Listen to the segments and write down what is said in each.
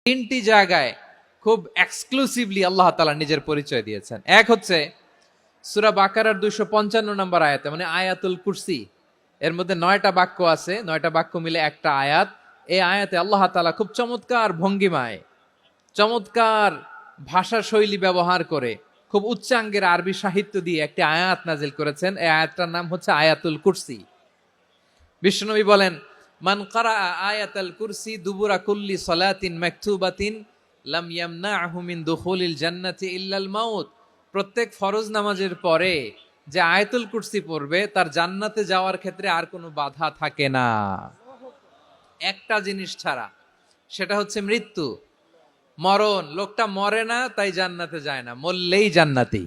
তিনটি জায়গায় খুব এক্সক্লুসিভলি আল্লাহ তাআলা নিজের পরিচয় দিয়েছেন। এক হচ্ছে সূরা বাকারার 255 নম্বর আয়াতে, মানে আয়াতুল কুরসি। এর মধ্যে 9টা বাক্য আছে, 9টা বাক্য মিলে একটা আয়াত। এই আয়াতে আল্লাহ তাআলা খুব চমৎকার ভঙ্গিমায়, চমৎকার ভাষা শৈলী ব্যবহার করে, খুব উচ্চাঙ্গের আরবি সাহিত্য দিয়ে একটি আয়াত নাজিল করেছেন। এই আয়াতটার নাম হচ্ছে আয়াতুল কুরসি। বিশ্বনবী বলেন, মান কারাআ আয়াতাল কুরসি দুবুরা কুল্লি সালাতিন মাকতুবাতিন লাম ইয়ামনাহু মিন দুখুলিল জান্নাতি ইল্লাল মাউত। প্রত্যেক ফরজ নামাজের পরে যে আয়াতুল কুরসি পড়বে তার জান্নাতে যাওয়ার ক্ষেত্রে আর কোনো বাধা থাকে না, একটা জিনিস ছাড়া, সেটা হচ্ছে মৃত্যু, মরণ। লোকটা মরে না তাই জান্নাতে যায় না, মরলেই জান্নাতি।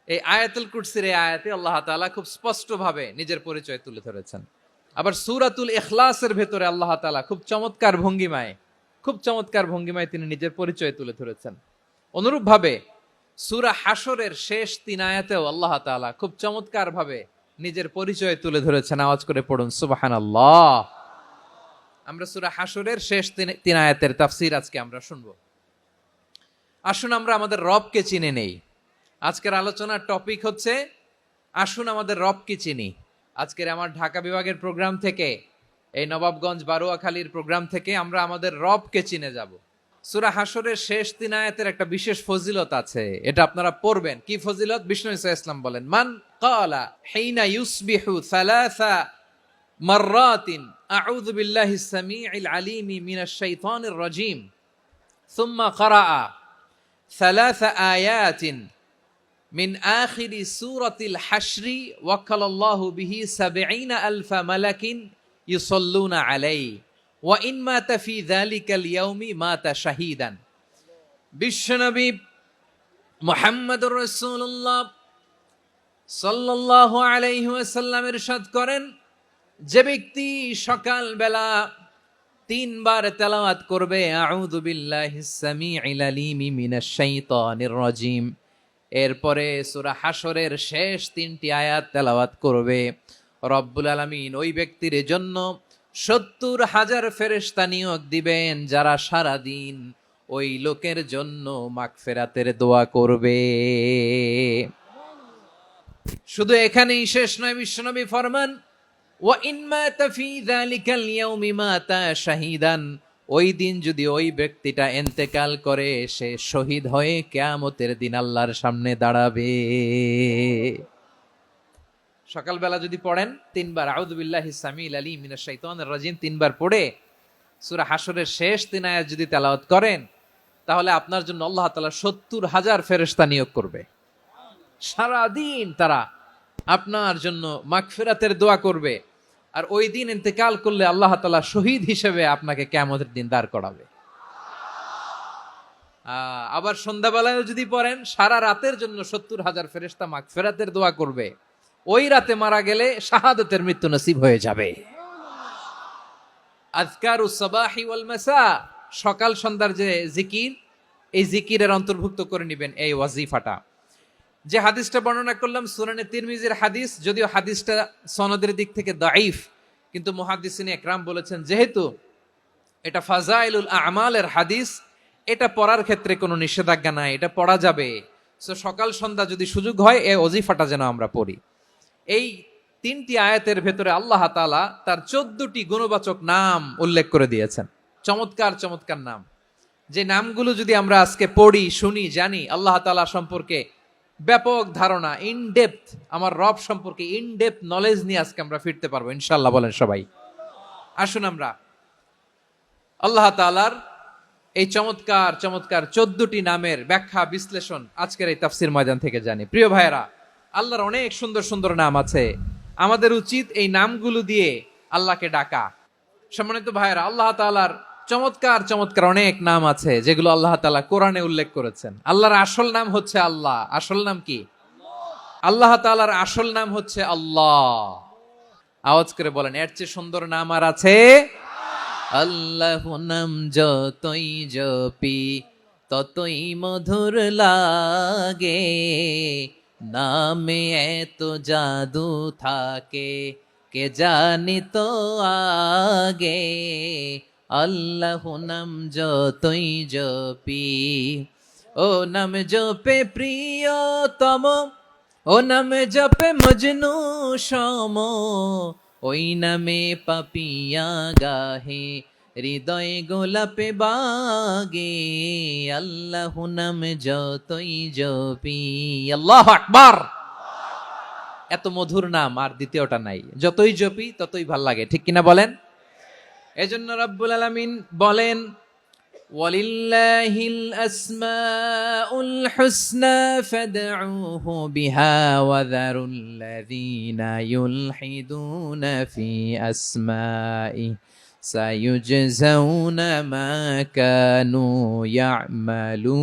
এই আয়াতুল কুরসির এই আয়াতে আল্লাহ তাআলা খুব স্পষ্টভাবে নিজের পরিচয় তুলে ধরেছেন। আবার সূরাতুল ইখলাসের ভেতরে আল্লাহ তাআলা খুব চমৎকার ভঙ্গিমায় তিনি নিজের পরিচয় তুলে ধরেছেন। অনুরূপভাবে সূরা হাশরের শেষ 3 আয়াতেও আল্লাহ তাআলা খুব চমৎকার ভাবে নিজের পরিচয় তুলে ধরেছেন। আওয়াজ করে পড়ুন সুবহানাল্লাহ। আমরা সূরা হাশরের শেষ 3 আয়াতের তাফসীর আজকে আমরা শুনবো। আসুন আমরা আমাদের রবকে চিনে নেই। আজকের আলোচনার টপিক হচ্ছে আসুন আমাদের রবকে চিনি। আজকের আমার ঢাকা বিভাগের প্রোগ্রাম থেকে, এই নবাবগঞ্জ বারোয়াখালীর প্রোগ্রাম থেকে আমরা আমাদের রবকে চিনে যাব। সূরা হাশরের শেষ 3 আয়াতের একটা বিশেষ ফজিলত আছে, এটা আপনারা পড়বেন। কি ফজিলত? বিষ্ণু ঈসা ইসলাম বলেন, মান ক্বালা হিনা ইউসবিহু সালাসা মাররাতিন আউযু বিল্লাহিস সামিউল আলিম মিনাশ শাইতানির রাজীম সুম্মা ক্বারাআ সালাসা আয়াতিন মিন আখিরি সূরাতিল হাশরি ওয়াক্কালাল্লাহু বিহি ৭০,০০০ মালাকিন ইউসাল্লুনা আলাইহি ওয়া ইন মাতা ফি যালিকাল ইয়াউমি মাতা শাহীদান। বিশ্বনবী মুহাম্মদুর রাসূলুল্লাহ সাল্লাল্লাহু আলাইহি ওয়াসাল্লাম ইরশাদ করেন, যে ব্যক্তি সকাল বেলা 3 বার তেলাওয়াত করবে আউযু বিল্লাহিস সামিউল আলিম মিনাশ শাইতানির রাজীম, এরপরে সূরা হাশরের শেষ 3টি আয়াত তেলাওয়াত করবে, রব্বুল আলামিন ওই ব্যক্তির জন্য ৭০,০০০ ফেরেশতা নিয়োগ দিবেন যারা সারা দিন ওই লোকের জন্য মাগফিরাতের দোয়া করবে। শুধু এখানেই শেষ নয়, বিশ্বনবী ফরমান, ওয়া ইন মাতা ফি যালিকাল ইয়াউমি মাতা শাহীদান, ওই দিন যদি ওই ব্যক্তিটা ইন্তেকাল করে সে শহীদ হয়ে কিয়ামতের দিন আল্লাহর সামনে দাঁড়াবে। সকালবেলা যদি পড়েন 3 বার আউযু বিল্লাহিস সামিউল আলিম মিনাশ শাইতানির রাজীম 3 বার পড়ে সূরা হাশরের শেষ 3 আয়াত যদি তেলাওয়াত করেন, তাহলে আপনার জন্য আল্লাহ তাআলা ৭০,০০০ ফেরেশতা নিয়োগ করবে। সারা দিন তারা আপনার জন্য মাগফিরাতের দোয়া করবে। আর ওই দিন ইন্তেকাল করলে আল্লাহ তাআলা শহীদ হিসেবে আপনাকে কিয়ামতের দিন দাঁড় করাবে। আবার সন্ধ্যাবেলায় যদি পড়েন, সারা রাতের জন্য ৭০,০০০ ফেরেশতা মাগফিরাতের দোয়া করবে। ওই রাতে মারা গেলে শাহাদাতের মৃত্যু নসিব হয়ে যাবে। আযকারুস সাবাহি ওয়াল মাসা, সকাল সন্ধ্যার যে জিকির, এই জিকিরের অন্তর্ভুক্ত করে নেবেন এই ওয়াজিফাটা। যে হাদিসটা বর্ণনা করলাম সুনানে তিরমিজির হাদিস, যদিও হাদিসটা সনদের দিক থেকে দাঈফ, কিন্তু মুহাদ্দিসিনে একরাম বলেছেন যেহেতু এটা ফাজাইলুল আমালের হাদিস, এটা পড়ার ক্ষেত্রে কোনো নিষেধাজ্ঞা নাই, এটা পড়া যাবে। সো সকাল সন্ধ্যা যদি সুযোগ হয় এই ওয়াজিফাটা যেন আমরা পড়ি। এই 3টি আয়াতের ভেতরে আল্লাহ তাআলা তার 14টি গুণবাচক নাম উল্লেখ করে দিয়েছেন। চমৎকার চমৎকার নাম, যে নামগুলো যদি আমরা আজকে পড়ি, শুনি, জানি, আল্লাহ তাআলা সম্পর্কে ব্যাপক ধারণা, ইন ডেপথ, আমার রব সম্পর্কে ইন ডেপথ নলেজ নিয়ে আজকে আমরা ফিরতে পারবো ইনশাআল্লাহ। বলেন সবাই। আসুন আমরা আল্লাহ তাআলার এই চমৎকার চমৎকার 14টি নামের ব্যাখ্যা বিশ্লেষণ আজকের এই তাফসীর ময়দান থেকে জানি। প্রিয় ভাইয়েরা, আল্লাহর অনেক সুন্দর সুন্দর নাম আছে, আমাদের উচিত এই নামগুলো দিয়ে আল্লাহকে ডাকা। সম্মানিত ভাইয়েরা, আল্লাহ তাআলার চমৎকার চমৎকার অনেক নাম আছে যেগুলো আল্লাহ তাআলা কোরআনে উল্লেখ করেছেন। আল্লাহর আসল নাম হচ্ছে আল্লাহ। আসল নাম কি? আল্লাহ তাআলার আসল নাম হচ্ছে আল্লাহ। আওয়াজ করে বলেন, এর চেয়ে সুন্দর নাম আর আছে? আল্লাহ নাম যতই জপি ততই মধুর লাগে, নামে এত জাদু থাকে কে জানি তো আগে। আল্লাহ নাম যতই জপি, ও নাম জপে প্রিয়তম, ও নামে জপে মজনু সম, ওই নামে পাপিয়া গাহে, হৃদয়ে গোলাপে বাগে, আল্লাহ নাম যতই জপি। আল্লাহু আকবার। এত মধুর নাম আর দ্বিতীয়টা নাই, যতই জপি ততই ভাল লাগে, ঠিক কিনা বলেন? এজন্য রব্বুল আলামিন বলেন, ওয়ালিল্লাহিল আসমাউল হুসনা ফাদউহু বিহা ওয়া যারুল্লাযীনা ইউলহিদুনা ফি আসমাইহি সায়ুজজাউনা মা কানু ইয়ামালুন।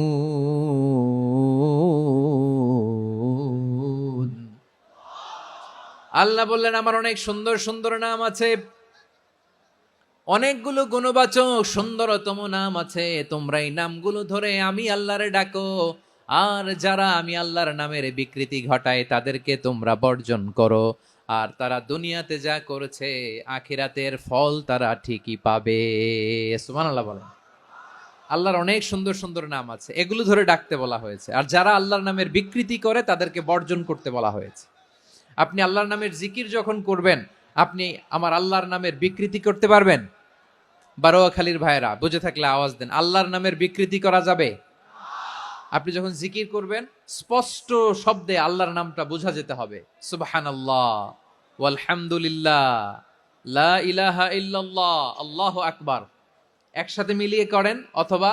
আল্লাহ বললেন, আমার অনেক সুন্দর সুন্দর নাম আছে, অনেকগুলো গুণবাচক সুন্দরতম নাম আছে, তোমরা এই নামগুলো ধরে আমি আল্লাহরে ডাকো, আর যারা আমি আল্লাহর নামের বিকৃতি ঘটায় তাদেরকে তোমরা বর্জন করো, আর তারা দুনিয়াতে যা করেছে আখিরাতের ফল তারা ঠিকই পাবে। সুবহানাল্লাহ বলেন। আল্লাহর অনেক সুন্দর সুন্দর নাম আছে, এগুলো ধরে ডাকতে বলা হয়েছে, আর যারা আল্লাহর নামের বিকৃতি করে তাদেরকে বর্জন করতে বলা হয়েছে। আপনি আল্লাহর নামের জিকির যখন করবেন, আপনি আমার আল্লাহর নামের বিকৃতি করতে পারবেন? বারোয়াখালীর ভাইয়েরা বুঝে থাকলে আওয়াজ দেন, আল্লাহর নামের বিকৃতি করা যাবে? আপনি যখন জিকির করবেন স্পষ্ট শব্দে আল্লাহর নামটা বোঝা যেতে হবে। সুবহানাল্লাহ, ওয়ালহামদুলিল্লাহ, লা ইলাহা ইল্লাল্লাহ, আল্লাহু আকবার। একসাথে মিলিয়ে করেন অথবা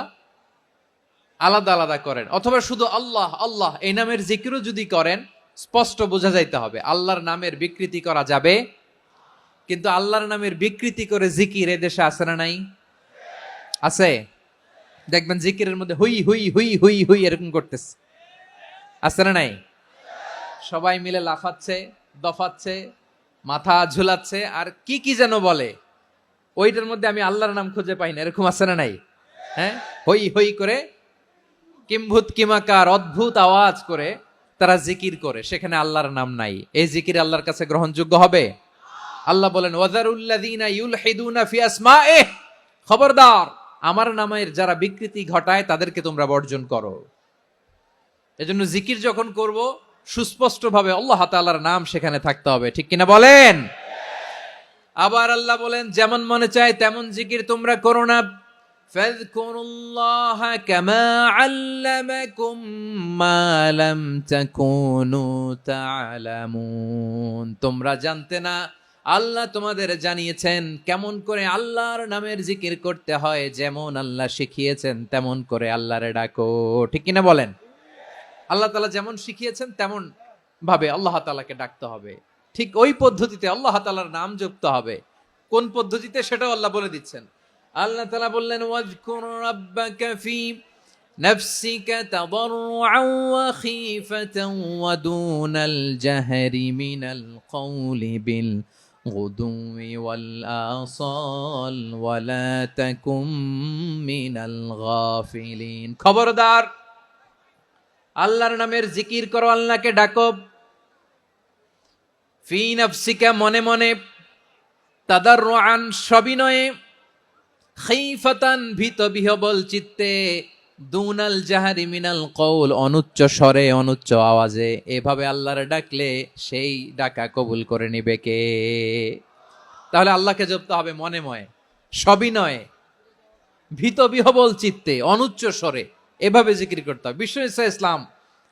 আলাদা আলাদা করেন, অথবা শুধু আল্লাহ আল্লাহ এই নামের জিকিরও যদি করেন স্পষ্ট বোঝা যাইতে হবে। আল্লাহর নামের বিকৃতি করা যাবে, কিন্তু আল্লাহর নামের বিকৃতি করে জিকির এদেশে আছে না নাই? আছে। দেখবেন জিকিরের মধ্যে হুই হুই হুই হুই হুই এরকম করতেছে, আছে না নাই? সবাই মিলে লাফাচ্ছে, দফাচ্ছে, মাথা ঝুলাচ্ছে, আর কি কি যেন বলে, ওইটার মধ্যে আমি আল্লাহর নাম খুঁজে পাই না, এরকম আছে না নাই? হ্যাঁ, হই হই করে কিম্ভূত কিমাকার অদ্ভুত আওয়াজ করে তারা জিকির করে, সেখানে আল্লাহর নাম নাই। এই জিকির আল্লাহর কাছে গ্রহণযোগ্য হবে? আল্লাহ বলেন, ওয়াযারুল্লাযীনা ইউলহিদুনা ফি আসমাইহি, খবরদার আমার নামের যারা বিকৃতি ঘটায় তাদেরকে তোমরা বর্জন করো। এজন্য জিকির যখন করব সুস্পষ্ট ভাবে আল্লাহ তাআলার নাম সেখানে থাকতে হবে, ঠিক কিনা বলেন? আবার আল্লাহ বলেন, যেমন মনে চায় তেমন জিকির তোমরা করো না। ফাযকুরুল্লাহা কামা আল্লামাকুম মা লাম তাকুনু তা'লামুন। তোমরা জানতে না, আল্লাহ তোমাদের জানিয়েছেন কেমন করে আল্লাহর নামের জিকির করতে হয়, যেমন আল্লাহ শিখিয়েছেন তেমন করে আল্লাহরে ডাকো, ঠিক কিনা বলেন? আল্লাহ তাআলা যেমন শিখিয়েছেন তেমন ভাবে আল্লাহ তাআলাকে ডাকতে হবে, ঠিক ওই পদ্ধতিতে আল্লাহ তাআলার নাম জপতে হবে। কোন পদ্ধতিতে সেটাও আল্লাহ বলে দিচ্ছেন। আল্লাহ তাআলা বললেন, ওয়াযকুর রাব্বাকা ফি নাফসিকা তাদাররুআন ওয়া খীফাতান ওয়া দুনাল জাহরি মিনাল কওলি বিল গুদুই ওয়াল আসাল ওয়া লা তাকুম মিনাল গাফিলিন। খবরদার আল্লাহর নামের জিকির করো, আল্লাহকে ডাকো। ফি নাফসিকা মনে মনে, তাদাররুআন সবিনয়ে, খাইফাতান ভীত বিহবল চিত্তে, দুনাল জাহারি মিনাল কওল অনুচ্চ স্বরে অনুচ্চ আওয়াজে। এভাবে আল্লাহরে ডাকলে সেই ডাকা কবুল করে নিবে কে? তাহলে আল্লাহকে জপতে হবে মনে মনে, সবিনয়ে, ভীত বিহবল চিত্তে, অনুচ্চ স্বরে, এভাবে জিকির করতে হবে। বিষ্ণু ইসলাম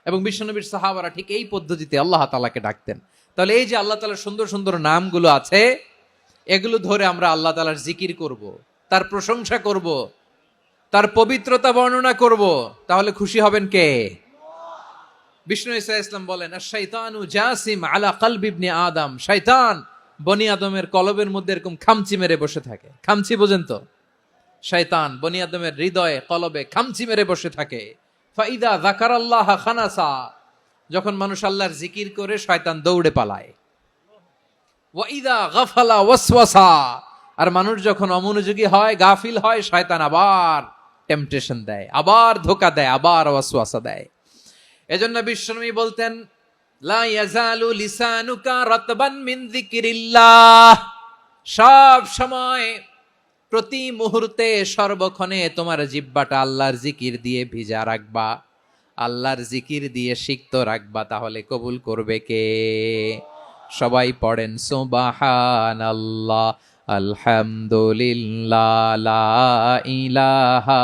এবং বিশ্বনবীর সাহাবারা ঠিক এই পদ্ধতিতে আল্লাহ তাআলাকে ডাকতেন। তাহলে এই যে আল্লাহ তাআলার সুন্দর সুন্দর নামগুলো আছে, এগুলো ধরে আমরা আল্লাহ তাআলার জিকির করব, তার প্রশংসা করব, তার পবিত্রতা বর্ণনা করব, তাহলে খুশি হবেন কে? বিষ্ণু ইসলাম বলেন, আশ-শাইতানু জাসিম আলা কলবি ইবনে আদম। শয়তান বনি আদমের কলবের মধ্যে এরকম খামচি মেরে বসে থাকে। খামচি বোঝেন তো? শয়তান বনি আদমের হৃদয়ে কলবে খামচি মেরে বসে থাকে। ফাইদা যাকারাল্লাহ খানাসা, যখন মানুষ আল্লাহর জিকির করে শয়তান দৌড়ে পালায়। ওয়াইদা গাফালা ওয়াসওয়াসা, আর মানুষ যখন অমনোযোগী হয়, গাফিল হয়, শয়তান আবার টেম্পটেশন দেয়, আবার ধোঁকা দেয়, আবার ওয়াসওয়াসা দেয়। এজন্য বিশ্বনবী বলতেন, লা ইয়াজালু লিসানুকা রাতবান মিন যিকরিল্লাহ, সব সময় প্রতি মুহূর্তে সর্বক্ষণে তোমার জিহ্বাটা আল্লাহর জিকির দিয়ে ভিজা রাখবা, আল্লাহর জিকির দিয়ে সিক্ত রাখবা, তাহলে কবুল করবে কে? সবাই পড়েন সুবহানাল্লাহ, আলহামদুলিল্লাহ, লা ইলাহা,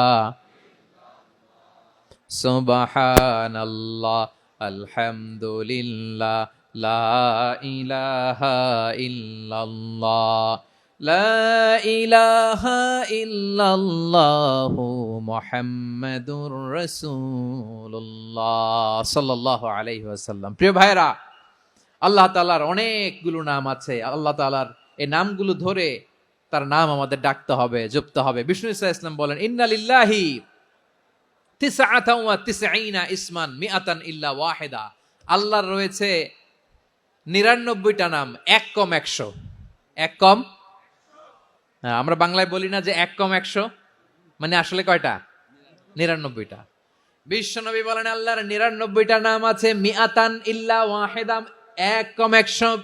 সুবহানাল্লাহ, আলহামদুলিল্লাহ, লা ইলাহা ইল্লাল্লাহ, লা ইলাহা ইল্লাল্লাহু মুহাম্মাদুর রাসূলুল্লাহ সাল্লাল্লাহু আলাইহি ওয়াসাল্লাম। প্রিয় ভাইরা, আল্লাহ তাআলার অনেকগুলো নাম আছে। আল্লাহ তাআলার এই নামগুলো ধরে তার নাম আমাদের ডাকতে হবে, জপতে হবে। বিষ্ণু ইসা ইসলাম বলেন, ইন্না লিল্লাহি তিসআতাও ওয়া তিসঈনা ইসমান মিআতান ইল্লা ওয়াহিদা। আল্লাহর রয়েছে 99টা নাম, এক কম 100। এক কম, আমরা বাংলায় বলি না যে এক কম 100, মানে আসলে কয়টা? 99টা। বিশ্বনবী বলেন আল্লাহর 99টা নাম আছে, মিআতান ইল্লা ওয়াহিদা, এক কম 100।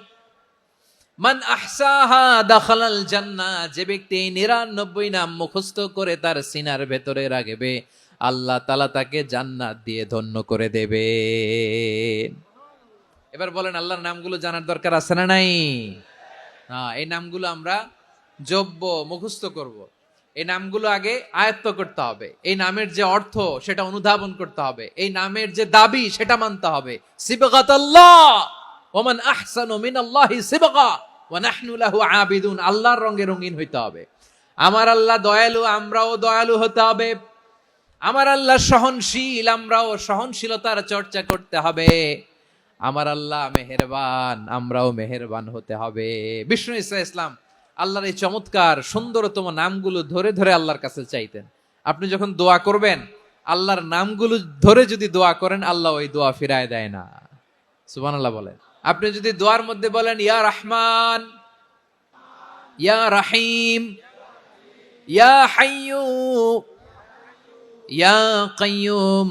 মান আহসাহা দাখালাল জান্নাহ, যে ব্যক্তি 99 নাম মুখস্থ করে তার সিনার ভেতরে রাখবে, আল্লাহ তাআলা তাকে জান্নাত দিয়ে ধন্য করে দেবে। এবার বলেন, আল্লাহর নামগুলো জানার দরকার আছে না নাই? এই নামগুলো আমরা জপব, মুখস্থ করব। এই নামগুলো আগে আয়ত্ত করতে হবে। এই নামের যে অর্থ সেটা অনুধাবন করতে হবে। এই নামের যে দাবি সেটা মানতে হবে। সিবগাতাল্লাহ ওয়া মান আহসানু মিনাল্লাহি সিবগা ওয়া নাহনু লাহু আবিদুন। আল্লাহর রঙে রঙিন হইতে হবে। আমার আল্লাহ দয়ালু, আমরাও দয়ালু হতে হবে। আমার আল্লাহ সহনশীল, আমরাও সহনশীলতার চর্চা করতে হবে। আমার আল্লাহ মেহেরবান, আমরাও মেহেরবান হতে হবে। বিষ্ণু ইসা ইসলাম আল্লাহর এই চমৎকার সুন্দরতম নামগুলো ধরে ধরে আল্লাহর কাছে চাইতেন। আপনি যখন দোয়া করবেন, আল্লাহর নামগুলো ধরে যদি দোয়া করেন, আল্লাহ ওই দোয়া ফিরায় দেয় না। সুবহানাল্লাহ বলেন। আপনি যদি দোয়ার মধ্যে বলেন ইয়া রহমান, ইয়া রাহিম, ইয়া হাইয়্যু, ইয়া কাইয়্যুম।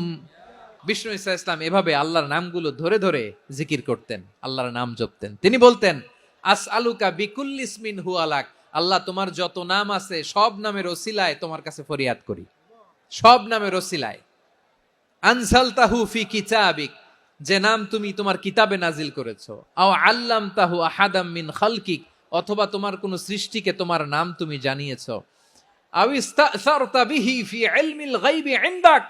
বিষ্ণু ইসা ইসলাম এভাবে আল্লাহর নামগুলো ধরে ধরে জিকির করতেন, আল্লাহর নাম জপতেন। তিনি বলতেন, আসআলুকা বিকুল্লি ইসমিন হুয়া লাক, আল্লাহ তোমার যত নাম আছে সব নামের ওসিলায় তোমার কাছে ফরিয়াদ করি, সব নামের ওসিলায়। আনসালতাহু ফি কিতাবিক, যে নাম তুমি তোমার কিতাবে নাজিল করেছো। আও আল্লামতাহু আহাদাম মিন খালকিক, অথবা তোমার কোন সৃষ্টিকে তোমার নাম তুমি জানিয়েছো। আও ইস্তাসারতা বিহি ফি ইলমিল গায়বি ইনদাক,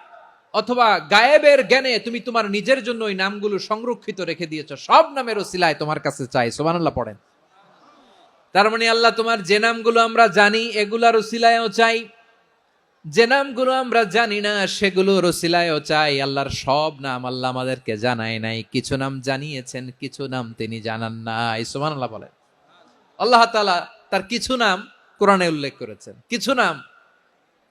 অথবা গায়েবের জ্ঞানে তুমি তোমার নিজের জন্য ওই নামগুলো সংরক্ষিত রেখে দিয়েছো। সব নামের ওসিলায় তোমার কাছে চাই। সুবহানাল্লাহ পড়েন। তার মানে আল্লাহ তোমার যে নামগুলো আমরা জানি এগুলার ওসিলায়ও চাই, যে নামগুলো আমরা জানি না সেগুলোর ওসিলায়ও চাই। আল্লাহর সব নাম আল্লাহ আমাদেরকে জানায় নাই, কিছু নাম জানিয়েছেন, কিছু নাম তিনি জানান নাই। সুবহানাল্লাহ বলেন। আল্লাহ তাআলা তার কিছু নাম কোরআনে উল্লেখ করেছেন, কিছু নাম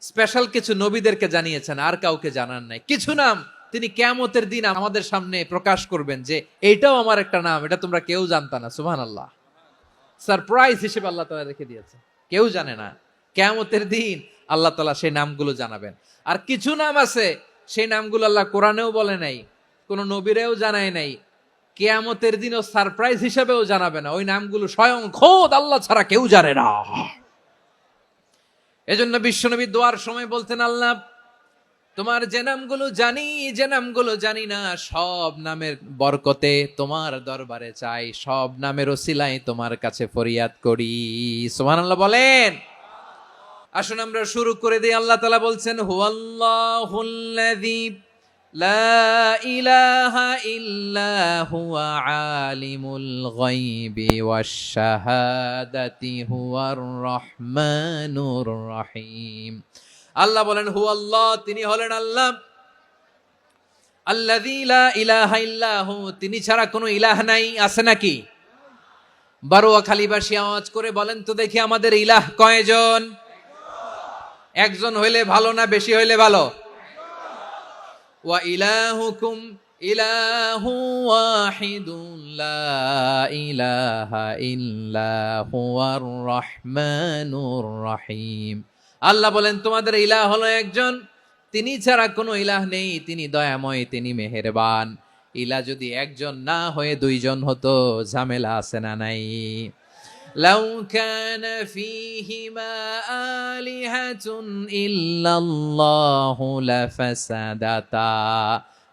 স্পেশাল কিছু নবীদেরকে জানিয়েছেন, আর কাউকে জানান নাই। কিছু নাম তিনি কিয়ামতের দিন আমাদের সামনে প্রকাশ করবেন যে এইটাও আমার একটা নাম, এটা তোমরা কেউ জানতা না। সুবহানাল্লাহ। সারপ্রাইজ হিসেবে আল্লাহ তাআলা রেখে দিয়েছে, কেউ জানে না। কিয়ামতের দিন আল্লাহ তাআলা সেই নামগুলো জানাবেন। আর কিছু নাম আছে সেই নামগুলো আল্লাহ কোরআনেও বলে নাই, কোন নবীরেও জানায় নাই, কিয়ামতের দিনও সারপ্রাইজ হিসেবেও জানাবে না। ওই নামগুলো স্বয়ং খোদ আল্লাহ ছাড়া কেউ জানে না। এজন্য বিশ্বনবী দোয়ার সময় বলতেন, আল্লাহ তোমার যে নামগুলো জানি, যে নামগুলো জানি না, সব নামের বরকতে তোমার দরবারে চাই, সব নামের ওসিলায় তোমার কাছে ফরিয়াদ করি। সুবহানাল্লাহ বলেন। আসুন আমরা শুরু করে দিই। আল্লাহ তাআলা বলছেন, হুয়াল্লাহুল্লাযী লা ইলাহা ইল্লা হুয়া আলিমুল গায়বি ওয়াশ শাহাদাতি হুয়ার রহমানুর রহিম। আল্লাহ বলেন, হুয়াল্লাহ, তিনি হলেন আল্লাহ, আল্লাযী লা ইলাহা ইল্লা হু, তিনি ছাড়া কোনো ইলাহ নাই। আছে নাকি? বারোয়াখালীবাসী আওয়াজ করে বলেন তো দেখি, আমাদের ইলাহ কয়জন? একজন হইলে ভালো না বেশি হইলে ভালো? ওয়া ইলাহুকুম ইলাহু ওয়াহিদুন লা ইলাহা ইল্লা হুয়ার রহমানুর রহিম। আল্লাহ বলেন, তোমাদের ইলাহ হলো একজন, তিনি ছাড়া কোনো ইলাহ নেই, তিনি দয়াময়, তিনি মেহেরবান। ইলাহ যদি একজন না হয়ে দুইজন হতো, ঝামেলা আছে না নাই? লাউ কানা ফীহিমা আলিহাতুন ইল্লাল্লাহু লাফাসাদাতা,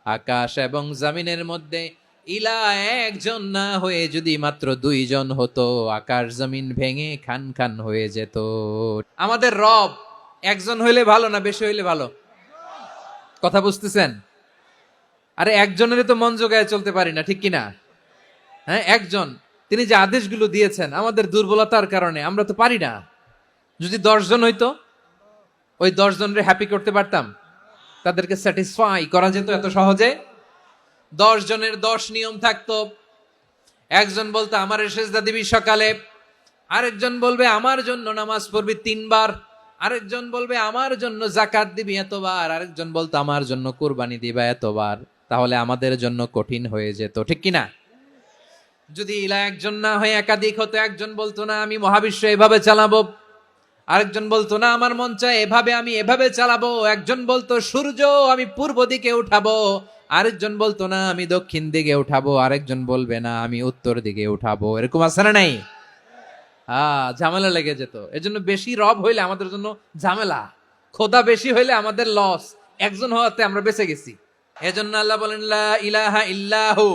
আকাশ এবং জমিনের মধ্যে ইলাহ একজন না হয়ে যদি মাত্র দুইজন হতো, আকাশ জমিন ভেঙে খান খান হয়ে যেত। আমাদের রব একজন হইলে ভালো না বেশি হইলে ভালো? কথা বুঝতেছেন? আরে একজনের তো মন জোগায় চলতে পারি না, ঠিক কিনা? হ্যাঁ, একজন, তিনি যে আদেশগুলো দিয়েছেন আমাদের দুর্বলতার কারণে আমরা তো পারি না। যদি 10 জন হইতো, ওই 10 জনের হ্যাপি করতে পারতাম, তাদেরকে স্যাটিসফাই করা যেত এত সহজে? 10 জনের 10 নিয়ম থাকতো। একজন বলতো আমার সেজদা দিবি সকালে, আরেকজন বলবে আমার জন্য নামাজ পড়বি 3 বার, আরেকজন বলবে আমার জন্য যাকাত দিবি এতবার, আরেকজন বলতো আমার জন্য কুরবানি দিবা এতবার। তাহলে আমাদের জন্য কঠিন হয়ে যেত, ঠিক কিনা? যদি ইলা একজন না হয়ে একাধিক হতো, একজন বলতো না আমি মহাবিশ্ব এভাবে চালাবো, আরেকজন বলতো না আমার মন চায় এভাবে, আমি এভাবে চালাবো, একজন বলতো সূর্য আমি পূর্ব দিকে উঠাবো, আরেকজন বলতো না আমি দক্ষিণ দিকে উঠাবো, আরেকজন বলবে না আমি উত্তর দিকে উঠাবো। এরকম আছে না নাই? ঝামেলা লেগে যেত। এজন্য বেশি রব হইলে আমাদের জন্য ঝামেলা, খোদা বেশি হইলে আমাদের লস। একজন হওয়াতে আমরা বেঁচে গেছি। এজন্য আল্লাহ বলেন লা ইলাহা ইল্লাহু,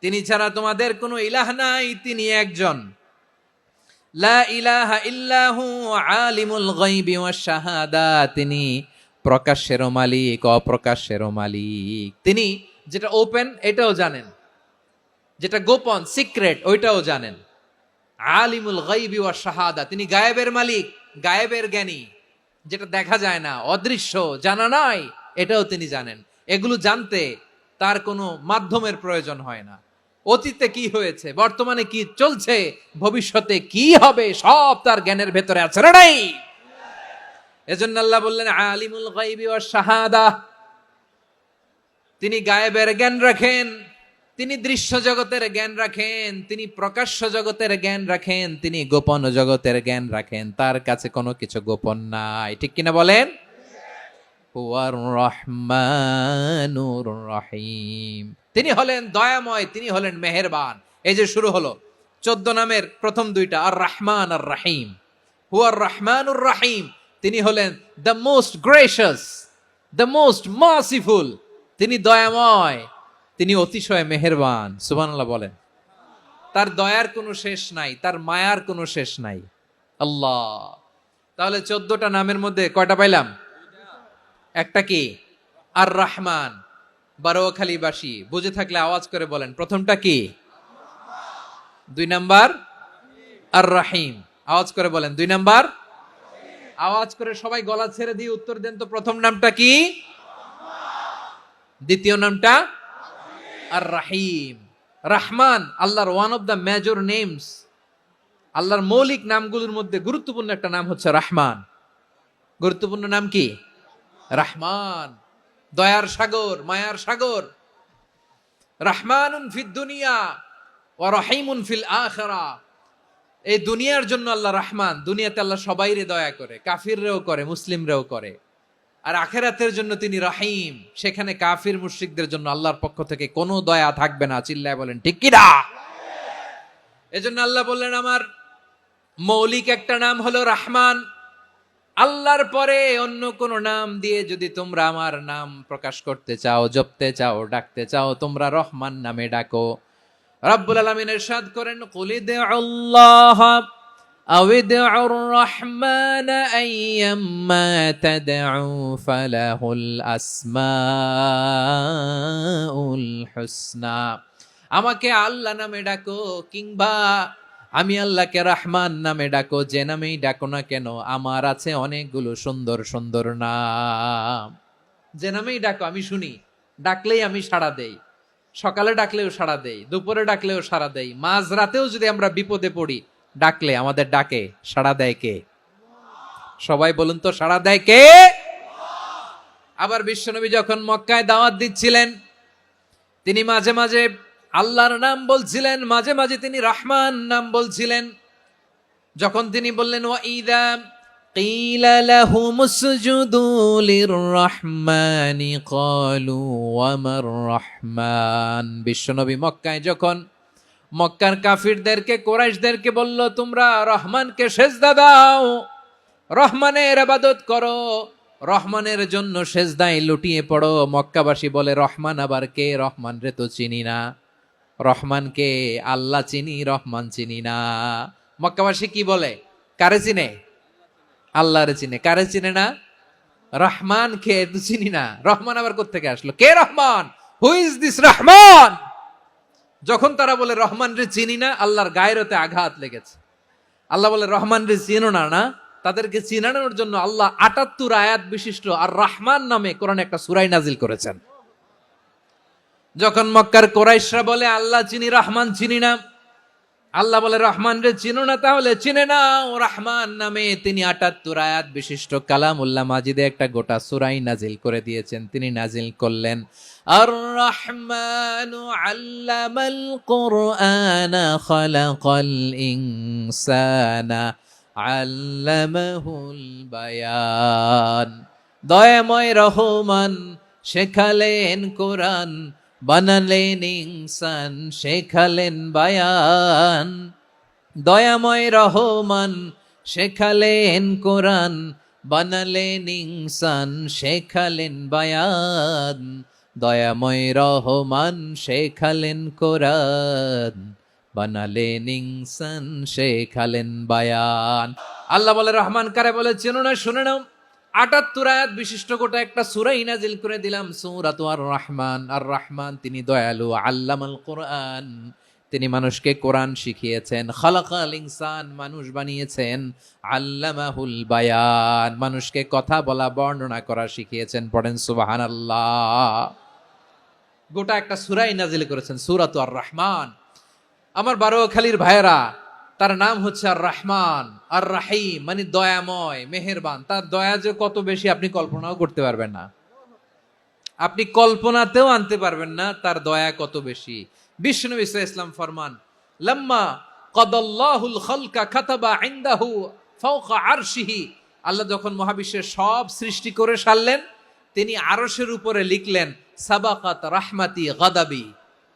তিনি ছাড়া তোমাদের কোনো ইলাহ নাই, তিনি একজন। লা ইলাহা ইল্লাহু আলিমুল গায়বি ওয়াশ শাহাদা, তিনি প্রকাশ্যেরও মালিক অপ্রকাশ্যেরও মালিক। তিনি যেটা ওপেন এটাও জানেন, যেটা গোপন সিক্রেট ওইটাও জানেন। আলিমুল গায়বি ওয়াশ শাহাদা, তিনি গায়েবের মালিক, গায়েবের জ্ঞানী, যেটা দেখা যায় না, অদৃশ্য, জানা নাই, এটাও তিনি জানেন। এগুলো জানতে তার কোনো মাধ্যমের প্রয়োজন হয় না। অতীতে কি হয়েছে, বর্তমানে কি চলছে, ভবিষ্যতে কি হবে, সব তার জ্ঞানের ভেতরে আছে না নাই? এজন্য আল্লাহ বললেন আলিমুল গায়বি ওয়াশ শাহাদা, তিনি গায়েবের জ্ঞান রাখেন, তিনি দৃশ্য জগতের জ্ঞান রাখেন, তিনি প্রকাশ্য জগতের জ্ঞান রাখেন, তিনি গোপন জগতের জ্ঞান রাখেন। তার কাছে কোনো কিছু গোপন নাই, ঠিক কিনা বলেন? হুয়ার রহমানুর রহিম, তিনি হলেন দয়াময়, তিনি হলেন মেহেরবান। এই যে শুরু হলো 14 নামের প্রথম দুইটা, আর রহমান আর রহিম। হুয়ার রহমানুর রহিম, তিনি হলেন the most gracious, the most merciful, তিনি দয়াময়, তিনি অতিশয় মেহেরবান। সুবহানাল্লাহ বলেন। তার দয়ার কোনো শেষ নাই, তার মায়ার কোনো শেষ নাই। আল্লাহ, তাহলে 14টা নামের মধ্যে কয়টা পাইলাম? একটা কি? আর রহমান। বারোয়াখালীবাসী বুঝে থাকলে আওয়াজ করে বলেন, প্রথমটা কি? 2 নাম্বার আর রহিম। আওয়াজ করে বলেন 2 নাম্বার। আওয়াজ করে সবাই গলা ছেড়ে দিয়ে উত্তর দেন তো, প্রথম নামটা কি? দ্বিতীয় নামটা? আর রাহিম। রহমান আল্লাহর one of the major names, আল্লাহর মৌলিক নামগুলোর মধ্যে গুরুত্বপূর্ণ একটা নাম হচ্ছে রহমান। গুরুত্বপূর্ণ নাম কি? রহমান, দয়ার সাগর, মায়ার সাগর। রহমানুন ফিদ দুনিয়া ওয়া রহিমুন ফিল আখিরা, এই দুনিয়ার জন্য আল্লাহ রহমান, দুনিয়াতে আল্লাহ সবাইরে দয়া করে, কাফিররেও করে, মুসলিমরেও করে। আর আখিরাতের জন্য তিনি রহিম, সেখানে কাফির মুশরিকদের জন্য আল্লাহর পক্ষ থেকে কোনো দয়া থাকবে না। চিল্লায় বলেন ঠিক কি না? এজন্য আল্লাহ বললেন আমার মৌলিক একটা নাম হলো রহমান। আল্লাহর পরে অন্য কোন নাম দিয়ে যদি তোমরা আমার নাম প্রকাশ করতে চাও, জপতে চাও, ডাকতে চাও, তোমরা রহমান নামে ডাকো। রব্বুল আলামিন ইরশাদ করেন কুলিদুল্লাহ আউদিউর রহমান আইয়াম্মা তাদউ ফালাহুল আসমাউল হুসনা, আমাকে আল্লাহ নামে ডাকো কিংবা আমি আল্লাহকে রহমান নামে ডাকো, যে নামেই ডাকো না কেন আমার আছে অনেকগুলো সুন্দর সুন্দর নাম। যে নামেই ডাকো আমি শুনি, ডাকলেই আমি সাড়া দেই। সকালে ডাকলেও সাড়া দেই, দুপুরে ডাকলেও সাড়া দেই, মাঝ রাতেও যদি আমরা বিপদে পড়ি ডাকলে আমাদের ডাকে সাড়া দেয় কে? সবাই বলুন তো, সাড়া দেয় কে? আবার বিশ্বনবী যখন মক্কায় দাওয়াত দিচ্ছিলেন, তিনি মাঝে মাঝে আল্লাহর নাম বলছিলেন, মাঝে মাঝে তিনি রহমান নাম বলছিলেন। যখন তিনি বললেন ওয়াইদা কিলা লাহুমুসজুদু লিররহমানি ক্বালু ওয়ামার রহমান, বিশ্বনবী মক্কায় যখন মক্কার কাফিরদেরকে, কুরাইশদেরকে বলল, তোমরা রহমানকে সেজদা দাও, রহমানের ইবাদত করো, রহমানের জন্য সেজদায় লুটিয়ে পড়ো। মক্কাবাসী বলে, রহমান আবার কে? রহমান রে তো চিনি না। রহমানকে আল্লাহ চিনি, রহমান চিনি না। মক্কাবাসী কি বলে? কারে চিনে? আল্লাহরে চিনে। কারে চিনে না? রহমান কে তো চিনি না। রহমান আবার কোত্থেকে আসলো? কে Rahman? Who is this Rahman? যখন তারা বলে রহমান রে চিনি না, আল্লাহর গায়রতে আঘাত লেগেছে। আল্লাহ বলে, রহমান রে চিনো না? না, তাদেরকে চিনানোর জন্য আল্লাহ ৭৮ আয়াত বিশিষ্ট আর রহমান নামে কোরআনে একটা সূরা নাজিল করেছেন। যখন মক্কার কুরাইশরা বলে আল্লাহ চিনি, রহমান চিনি না, আল্লাহ বলে, রহমান রে চিনো না, তাহলে চিনে নাও রহমান নামে তিনি ৭৮ আয়াত বিশিষ্ট কালামুল্লাহ মাজিদে একটা গোটা সূরা নাজিল করে দিয়েছেন। তিনি নাজিল করলেন, আর রহমানু আল্লামাল কুরআনা খালাকাল ইনসানা আল্লামাহুল বায়ান। দয়াময় রহমান শেখালেন কোরআন, বানালেন ইনসান, শেখালেন বায়ান। দয়াময় রহমান শেখালেন কোরআন, বানালেন ইনসান, শেখালেন বায়ান। দয়াময় রহমান শেখালেন কোরআন, বানালেন ইনসান, শেখালেন বায়ান। আল্লাহ বলে, রহমান কারে বলে চেনো না? শুনে নাও, ৭৮ আয়াত বিশিষ্ট গোটা একটা সূরা নাজিল করে দিলাম, সূরাতু আর রহমান। আর রহমান তিনি দয়ালু, আল্লামাল কোরআন, তিনি মানুষকে কোরআন শিখিয়েছেন, খালাকাল ইনসান, মানুষ বানিয়েছেন, আল্লামাহুল বায়ান, মানুষকে কথা বলা, বর্ণনা করা শিখিয়েছেন। পড়েন সুবহানাল্লাহ। গোটা একটা সূরা নাজিল করেছেন, সূরাতু আর রহমান। আমার বারোখালীর ভাইয়েরা, তার নাম হচ্ছে আর রহমান, আর রাহিম, মানে দয়াময়, মেহেরবান। তার দয়া যে কত বেশি আপনি কল্পনাও করতে পারবেন না, আপনি কল্পনাতেও আনতে পারবেন না তার দয়া কত বেশি। বিশ্বনবী সাল্লাল্লাহু আলাইহি ওয়াসাল্লাম ফরমান, লাম্মা কাদাল্লাহুল খালকা কাতাবা ইনদাহু ফাওকা আরশিহি। আল্লাহ যখন মহাবিশ্বের সব সৃষ্টি করে সারলেন, তিনি আরশের উপরে লিখলেন, সাবাকাত রাহমাতি গাদাবি,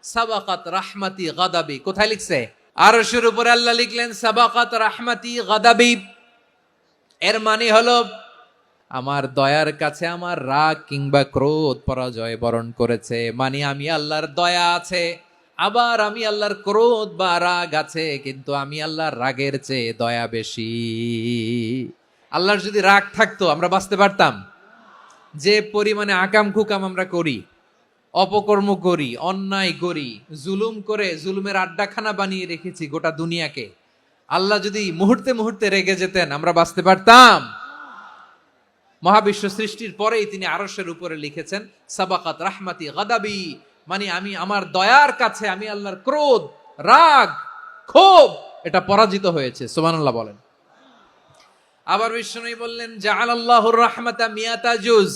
সাবাকাত রাহমাতি গাদাবি। কোথায় লিখছে? আরশের উপরে আল্লাহ লিখলেন, সাবাকাত রাহমাতি গাদাবি। এর মানে হলো, আমার দয়ার কাছে আমার রাগ কিংবা ক্রোধ পরাজয় বরণ করেছে। মানে আমি আল্লাহর দয়া আছে, আবার আমি আল্লাহর ক্রোধ বা রাগ আছে, কিন্তু আমি আল্লাহর রাগের চেয়ে দয়া বেশি। আল্লাহর যদি রাগ থাকতো আমরা বাঁচতে পারতাম? যে পরিমাণে আকাম কুকাম আমরা করি, অপকর্ম করি, অন্যায় করি, জুলুম করে জুলুমের আড্ডাখানা বানিয়ে রেখেছি গোটা দুনিয়াকে, আল্লাহ যদি মুহূর্তে মুহূর্তে রেগে যেতেন আমরা বাঁচতে পারতাম? মহাবিশ্ব সৃষ্টির পরেই তিনি আরশের উপরে লিখেছেন, সাবাকাত রাহমাতি গাদাবি, মানে আমি আমার দয়ার কাছে আমি আল্লাহর ক্রোধ, রাগ, ক্ষোভ এটা পরাজিত হয়েছে। সুবহানাল্লাহ বলেন। আবার বিষ্ণু বললেন, জাআলাল্লাহুর রাহমাতা মিয়াতা জুজ,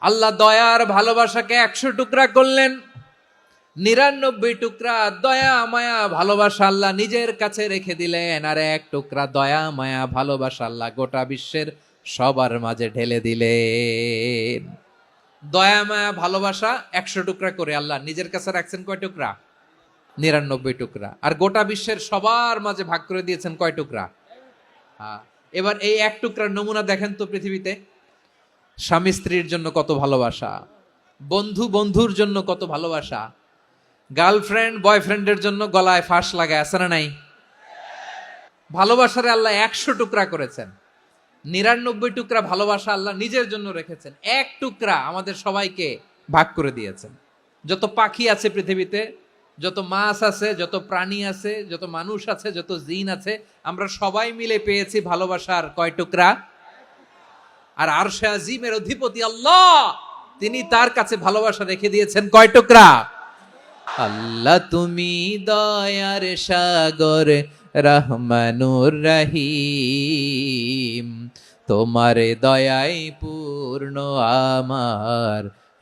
আল্লাহ দয়ার ভালোবাসাকে ১০০ টুকরা করলেন। ৯৯ টুকরা দয়া মায়া ভালোবাসা আল্লাহ নিজের কাছে রেখে দিলেন, আর ১ টুকরা দয়া মায়া ভালোবাসা আল্লাহ গোটা বিশ্বের সবার মাঝে ঢেলে দিলেন। দয়া মায়া ভালোবাসা ১০০ টুকরা করে আল্লাহ নিজের কাছে রাখছেন কয় টুকরা? ৯৯ টুকরা। আর গোটা বিশ্বের সবার মাঝে ভাগ করে দিয়েছেন কয় টুকরা? হ্যাঁ। এবার এই ১ টুকরার নমুনা দেখেন তো পৃথিবীতে। স্বামী স্ত্রীর জন্য কত ভালোবাসা, বন্ধু বন্ধুর জন্য কত ভালোবাসা, গার্লফ্রেন্ড বয়ফ্রেন্ডের জন্য গলায় ফাঁস লাগায়, আছে না নাই? ভালোবাসারে আল্লাহ ১০০ টুকরা করেছেন। ৯৯ টুকরা ভালোবাসা আল্লাহ নিজের জন্য রেখেছেন, ১ টুকরা আমাদের সবাইকে ভাগ করে দিয়েছেন। যত পাখি আছে পৃথিবীতে, যত মাছ আছে, যত প্রাণী আছে, যত মানুষ আছে, যত জিন আছে, আমরা সবাই মিলে পেয়েছি ভালোবাসার কয় টুকরা? আর আরশে আজিমের অধিপতি আল্লাহ, তিনি তার কাছে ভালোবাসা রেখে দিয়েছেন কয় টুকরা? আল্লাহ তুমি দয়ার সাগর, রহমানুর রহিম, তোমার দয়ায় পূর্ণ আমার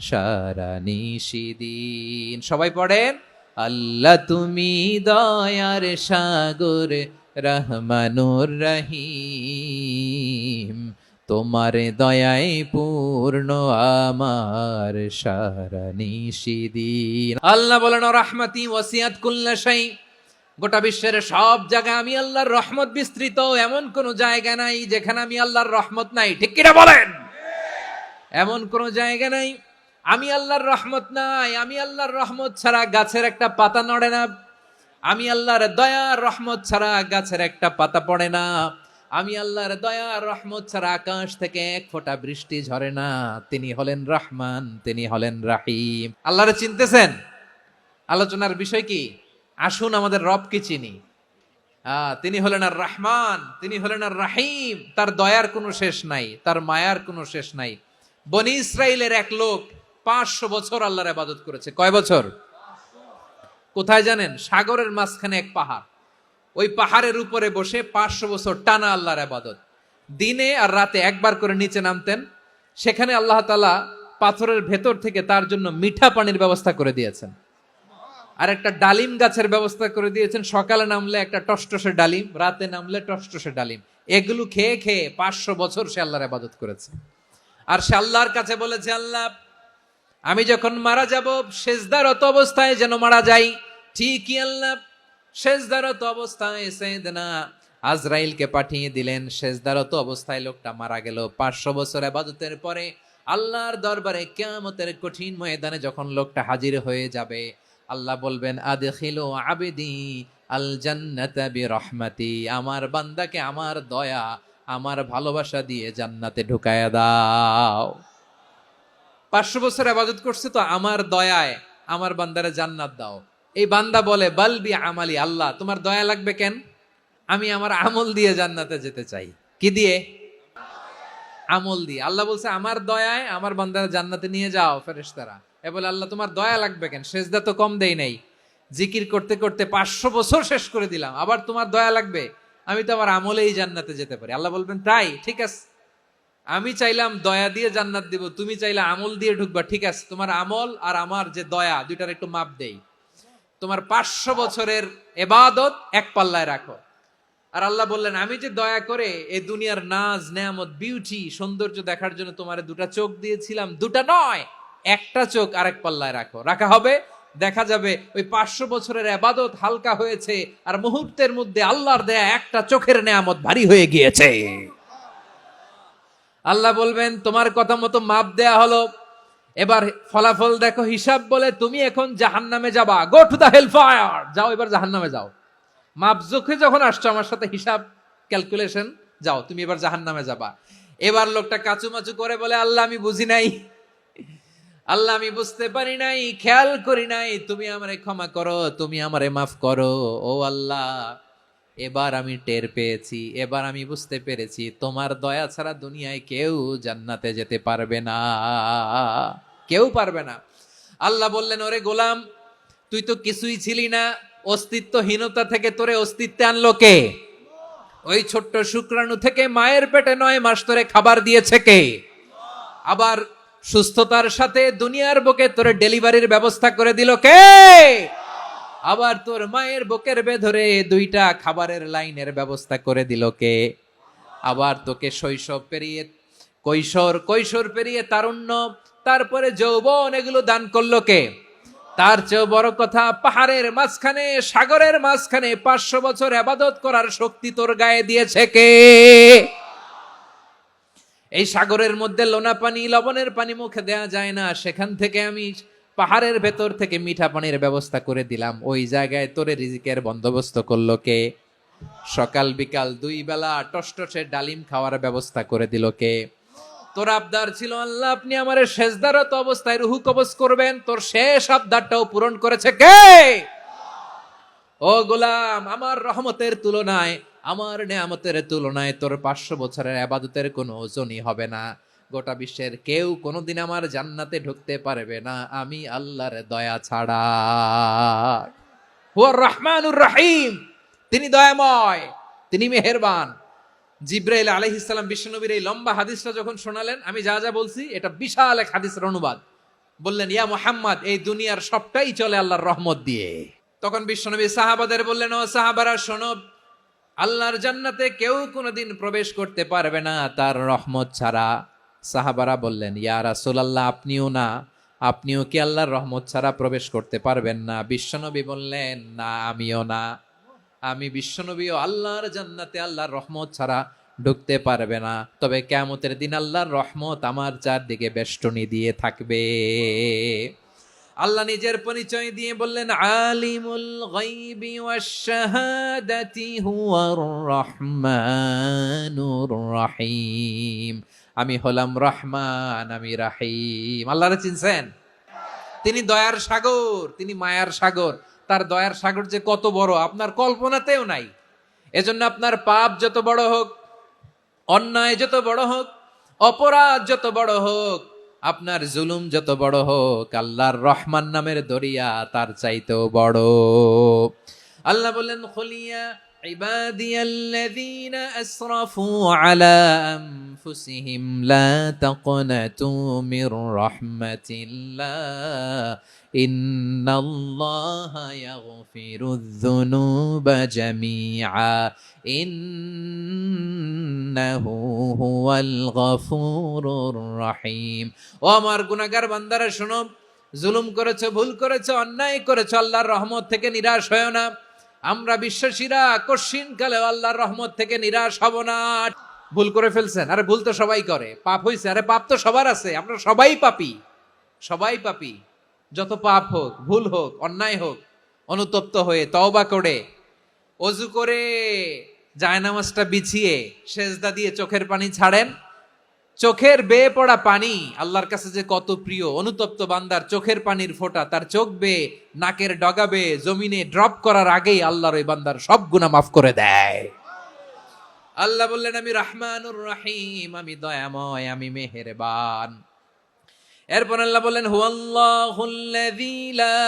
সারা নিশিদিন। সবাই পড়েন, আল্লাহ তুমি দয়ার সাগর, রহমানুর রহিম, তোমার দয়ায় পূর্ণ আমার সারা নিশিদিন। আল্লাহ বলেন, রাহমাতি ওয়াসিআত কুল্লা শাই, গোটা বিশ্বের সব জায়গায় আমি আল্লাহর রহমত বিস্তৃত, এমন কোন জায়গা নাই যেখানে আমি আল্লাহর রহমত নাই, ঠিক কিনা বলেন? এমন কোন জায়গা নাই আমি আল্লাহর রহমত নাই। আমি আল্লাহর রহমত ছাড়া গাছের একটা পাতা নড়ে না, আমি আল্লাহর দয়ার রহমত ছাড়া গাছের একটা পাতা পড়ে না, আমি আল্লাহর দয়ার রহমত ছাড়া আকাশ থেকে এক ফোঁটা বৃষ্টি ঝরে না। তিনি হলেন রহমান, তিনি হলেন রাহিম। আল্লাহরে চিনতেছেন? আলোচনার বিষয় কি? আসুন আমাদের রবকে চিনি। তিনি হলেন আর রহমান, তিনি হলেন আর রাহিম। তার দয়ার কোনো শেষ নাই, তার মায়ার কোনো শেষ নাই। বনি ইসরাইলের এক লোক 500 বছর আল্লাহর ইবাদত করেছে। কয় বছর? কোথায় জানেন? সাগরের মাঝখানে এক পাহাড়, ওই পাহাড়ের উপরে বসে 500 বছর টানা আল্লাহর ইবাদত। দিনে আর রাতে একবার করে নিচে নামতেন। সেখানে আল্লাহ তাআলা পাথরের ভেতর থেকে তার জন্য মিঠা পানির ব্যবস্থা করে দিয়েছেন, আর একটা ডালিম গাছের ব্যবস্থা করে দিয়েছেন। সকালে নামলে একটা টসটসে ডালিম, রাতে নামলে টসটসে ডালিম। এগুলো খেয়ে খেয়ে 500 বছর সে আল্লাহর ইবাদত করেছে। আর সে আল্লাহর কাছে বলেছে, আল্লাহ আমি যখন মারা যাব সেজদারত অবস্থায় যেন মারা যাই। ঠিকই আল্লাহ সেজদারত অবস্থায় সাইয়েদনা আজরাইলকে পাঠিয়ে দিলেন। সেজদারত অবস্থায় লোকটা মারা গেল। 500 বছর ইবাদতের পরে আল্লাহর দরবারে কিয়ামতের কঠিন ময়দানে যখন লোকটা হাজির হয়ে যাবে, আল্লাহ বলবেন, আদখিলু আবদি আল জান্নাতা বিরহমাতি, আমার বান্দাকে আমার দয়া, আমার ভালোবাসা দিয়ে জান্নাতে ঢুকায়া দাও। 500 বছর ইবাদত করছে তো আমার দয়ায় আমার বান্দারে জান্নাত দাও। এই বান্দা বলে, বালবি আমালি, আল্লাহ তোমার দয়া লাগবে কেন? আমি আমার আমল দিয়ে জান্নাতে যেতে চাই। কি দিয়ে? আমল দিয়ে। আল্লাহ বলছে, আমার দয়ায় আমার বান্দারে জান্নাতে নিয়ে যাও ফেরেশতারা। এ বলে, আল্লাহ তোমার দয়া লাগবে কেন? সেজদা তো কম দেই নাই, জিকির করতে করতে 500 বছর শেষ করে দিলাম, আবার তোমার দয়া লাগবে? আমি তো আমার আমলেই জান্নাতে যেতে পারি। আল্লাহ বলবেন, তাই ঠিক আছে, আমি চাইলাম দয়া দিয়ে জান্নাত দিব, তুমি চাইলে আমল দিয়ে ঢুকবা, ঠিক আছে, তোমার আমল আর আমার যে দয়া দুইটার একটু মাপ দেই। তোমার 500 বছরের ইবাদত এক পাল্লায় রাখো। আর আল্লাহ বললেন, আমি যে দয়া করে এই দুনিয়ার নাজ নেয়ামত বিউটি সৌন্দর্য দেখার জন্য তোমারে দুটা চোখ দিয়েছিলাম, দুটা নয় একটা চোখ আরেক পাল্লায় রাখো। রাখা হবে, দেখা যাবে ওই 500 বছরের ইবাদত হালকা হয়েছে, আর মুহূর্তের মধ্যে আল্লাহর দেয়া একটা চোখের নেয়ামত ভারী হয়ে গিয়েছে। আল্লাহ বলবেন, তোমার কথা মতো মাপ দেয়া হলো, এবার ফলাফল দেখো, হিসাব বলে তুমি এখন জাহান্নামে যাবা। Go to the hell fire, যাও এবার জাহান্নামে যাও। মাপ জোখে যখন আসছো আমার সাথে হিসাব ক্যালকুলেশন, যাও তুমি এবার জাহান্নামে যাবা। এবার লোকটা কাচুমাচু করে বলে, আল্লাহ আমি বুঝি নাই, আল্লাহ আমি বুঝতে পারি নাই, খেয়াল করি নাই, তুমি আমারে ক্ষমা করো, তুমি আমারে মাফ করো। ও আল্লাহ, এবার আমি টের পেয়েছি, এবার আমি বুঝতে পেরেছি, তোমার দয়া ছাড়া দুনিয়ায় কেউ জান্নাতে যেতে পারবে না, কেউ পারবে না। আল্লাহ বললেন, ওরে গোলাম, তুই তো কিছুই ছিলি না, অস্তিত্বহীনতা থেকে তোরে অস্তিত্বে আনলো কে? ওই ছোট্ট শুক্রাণু থেকে মায়ের পেটে 9 মাস ধরে খাবার দিয়েছে কে? আবার সুস্থতার সাথে দুনিয়ার বুকে তোরে ডেলিভারির ব্যবস্থা করে দিল কে? আবার তোর মায়ের বুকের ভেতরে 2টা খাবারের লাইনের ব্যবস্থা করে দিল কে? আবার তোকে শৈশব পেরিয়ে কৈশোর পেরিয়ে তারুণ্য, তারপরে যৌবন, এগুলো দান করলো কে? তার চেয়েও বড় কথা, পাহাড়ের মাঝখানে সাগরের মাঝখানে 500 বছর ইবাদত করার শক্তি তোর গায়ে দিয়েছে কে? এই সাগরের মধ্যে লোনা পানি, লবণের পানি মুখে দেয়া যায় না, সেখান থেকে আমি পাহাড়ের ভেতর থেকে মিঠা পানির ব্যবস্থা করে দিলাম। ওই জায়গায় তোরে রিজিকের বন্দোবস্ত করলো কে? সকাল বিকাল 2 বেলা টসটসে ডালিম খাওয়ার ব্যবস্থা করে দিল কে? তোর আবদার ছিল, আল্লাহ আপনি আমারে সেজদারত অবস্থায় রুহু কবজ করবেন, তোর শেষ আবদারটাও পূরণ করেছে কে? ও গোলাম, আমার রহমতের তুলনায়, আমার নেয়ামতের তুলনায় তোর 500 বছরের ইবাদতের কোনো ওজনই হবে না। গোটা বিশ্বের কেউ কোনোদিন আমার জান্নাতে ঢুকতে পারবে না আমি আল্লাহর দয়া ছাড়া। হুয়ার রহমানুর রহিম, তিনি দয়াময়, তিনি মেহেরবান। জিব্রাইল আলাইহিস সালাম বিশ্বনবীর এই লম্বা হাদিসটা যখন শোনালেন, আমি যা যা বলছি এটা বিশাল এক হাদিসের অনুবাদ। বললেন, ইয়া মুহাম্মদ, এই দুনিয়ার সবটাই চলে আল্লাহর রহমত দিয়ে। তখন বিশ্বনবী সাহাবাদের বললেন, ও সাহাবারা শোনো, আল্লাহর জান্নাতে কেউ কোনোদিন প্রবেশ করতে পারবে না তার রহমত ছাড়া। সাহাবারা বললেন, ইয়া রাসূলুল্লাহ, আপনিও না, আপনিও কি আল্লাহর রহমত ছাড়া প্রবেশ করতে পারবেন না? বিশ্বনবী বললেন, না আমিও না। আমি বিশ্বনবীও আল্লাহর জান্নাতে আল্লাহর রহমত ছাড়া ঢুকতে পারবে না, তবে কিয়ামতের দিন আল্লাহর রহমত আমার চারদিকে বেষ্টনী দিয়ে থাকবে। আল্লাহ নিজের পরিচয় দিয়ে বললেন, আলিমুল গায়বি ওয়াশ শাহাদাতি হুয়ার রহমানুর রহিম। আমি হলাম রহমান, আমি রাহিম। আল্লাহরে চিনছেন? তিনি দয়ার সাগর, তিনি মায়ার সাগর। তার দয়ার সাগর যে কত বড় আপনার কল্পনাতেও নাই। এজন্য আপনার পাপ যত বড় হোক, অন্যায় যত বড় হোক, অপরাধ যত বড় হোক, আপনার জুলুম যত বড় হোক, আল্লাহর রহমান নামের দরিয়া তার চাইতেও বড়। আল্লাহ বললেন, খুলিয়া ইবাদিয়াল্লাযীনা আসরাফু আলা আনফুসিহিম লা তাকনাতু মির রাহমাতিল্লাহ ইন্নাল্লাহা ইয়াগফিরুয যুনুবা জামিআ ইন্নাহু হুয়াল গফুরুর রহিম। ও আমার গুনাহগার বান্দারা শোনো, জুলুম করেছো, ভুল করেছো, অন্যায় করেছো, আল্লাহর রহমত থেকে নিরাশ হয়ো না। আমরা বিশ্বাসীরা কশিনকালে আল্লাহর রহমত থেকে নিরাশ হব না। ভুল করে ফেলছেন, আরে ভুল তো সবাই করে। পাপ হইছে, আরে পাপ তো সবার আছে। আমরা সবাই পাপী, সবাই পাপী। যত পাপ হোক, ভুল হোক, অন্যায় হোক, অনুতপ্ত হয়ে তওবা করে, ওযু করে, জায়নামাজটা বিছিয়ে সেজদা দিয়ে চোখের পানি ছাড়েন। চোখের বেয়ে পড়া পানি আল্লাহর কাছে যে কত প্রিয়। অনুতপ্ত বান্দার চোখের পানির ফোঁটা তার চোখ বেয়ে, নাকের ডগা বেয়ে জমিনে ড্রপ করার আগেই আল্লাহর ওই বান্দার সব গুনাহ মাফ করে দেয়। আল্লাহ বললেন, আমি রহমানুর রহিম, আমি দয়াময়, আমি মেহেরবান। এরপর আল্লাহ বললেন, হুয়াল্লাহুল্লাযী লা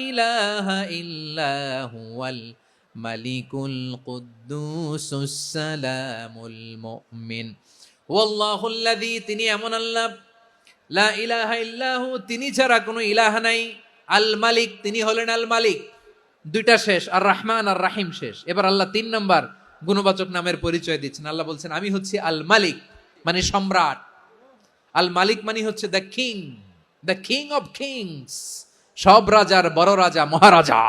ইলাহা ইল্লা হুয়াল মালিকুল কুদ্দুসুস সালামুল মুমিন। ওয়াল্লাহুল্লাযী, তিনি এমন আল্লাহ, লা ইলাহা ইল্লাহু, তিনি ছাড়া কোনো ইলাহ নাই। আল মালিক, তিনি হলেন আল মালিক। দুইটা শেষ, আর রহমান আর রাহিম শেষ। এবার আল্লাহ 3 নম্বর গুণবাচক নামের পরিচয় দিচ্ছেন। আল্লাহ বলছেন, আমি হচ্ছি আল মালিক, মানে সম্রাট। আল মালিক মানে হচ্ছে the king, the king of kings. সব রাজার বড় রাজা, মহারাজা।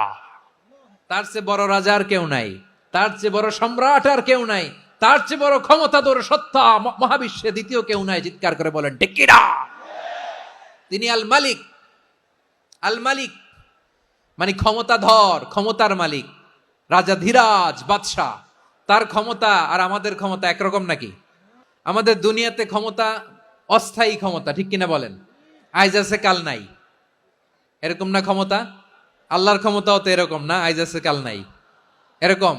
তার চেয়ে বড় রাজা আর কেউ নাই, তার চেয়ে বড় সম্রাট আর কেউ নাই, তার চেয়ে বড় ক্ষমতাধর সত্তা মহাবিশ্বে দ্বিতীয় কেউ নাই। চিৎকার করে বলেন ঠিক কিনা? তিনি আল মালিক। আল মালিক মানে ক্ষমতাধর, ক্ষমতার মালিক, রাজা ধীরাজ বাদশাহ। তার ক্ষমতা আর আমাদের ক্ষমতা একরকম নাকি? আমাদের দুনিয়াতে ক্ষমতা অস্থায়ী ক্ষমতা, ঠিক কিনা বলেন? আইজ আছে কাল নাই, এরকম না ক্ষমতা? আল্লাহর ক্ষমতাও তো এরকম না, আইজ আছে কাল নাই এরকম।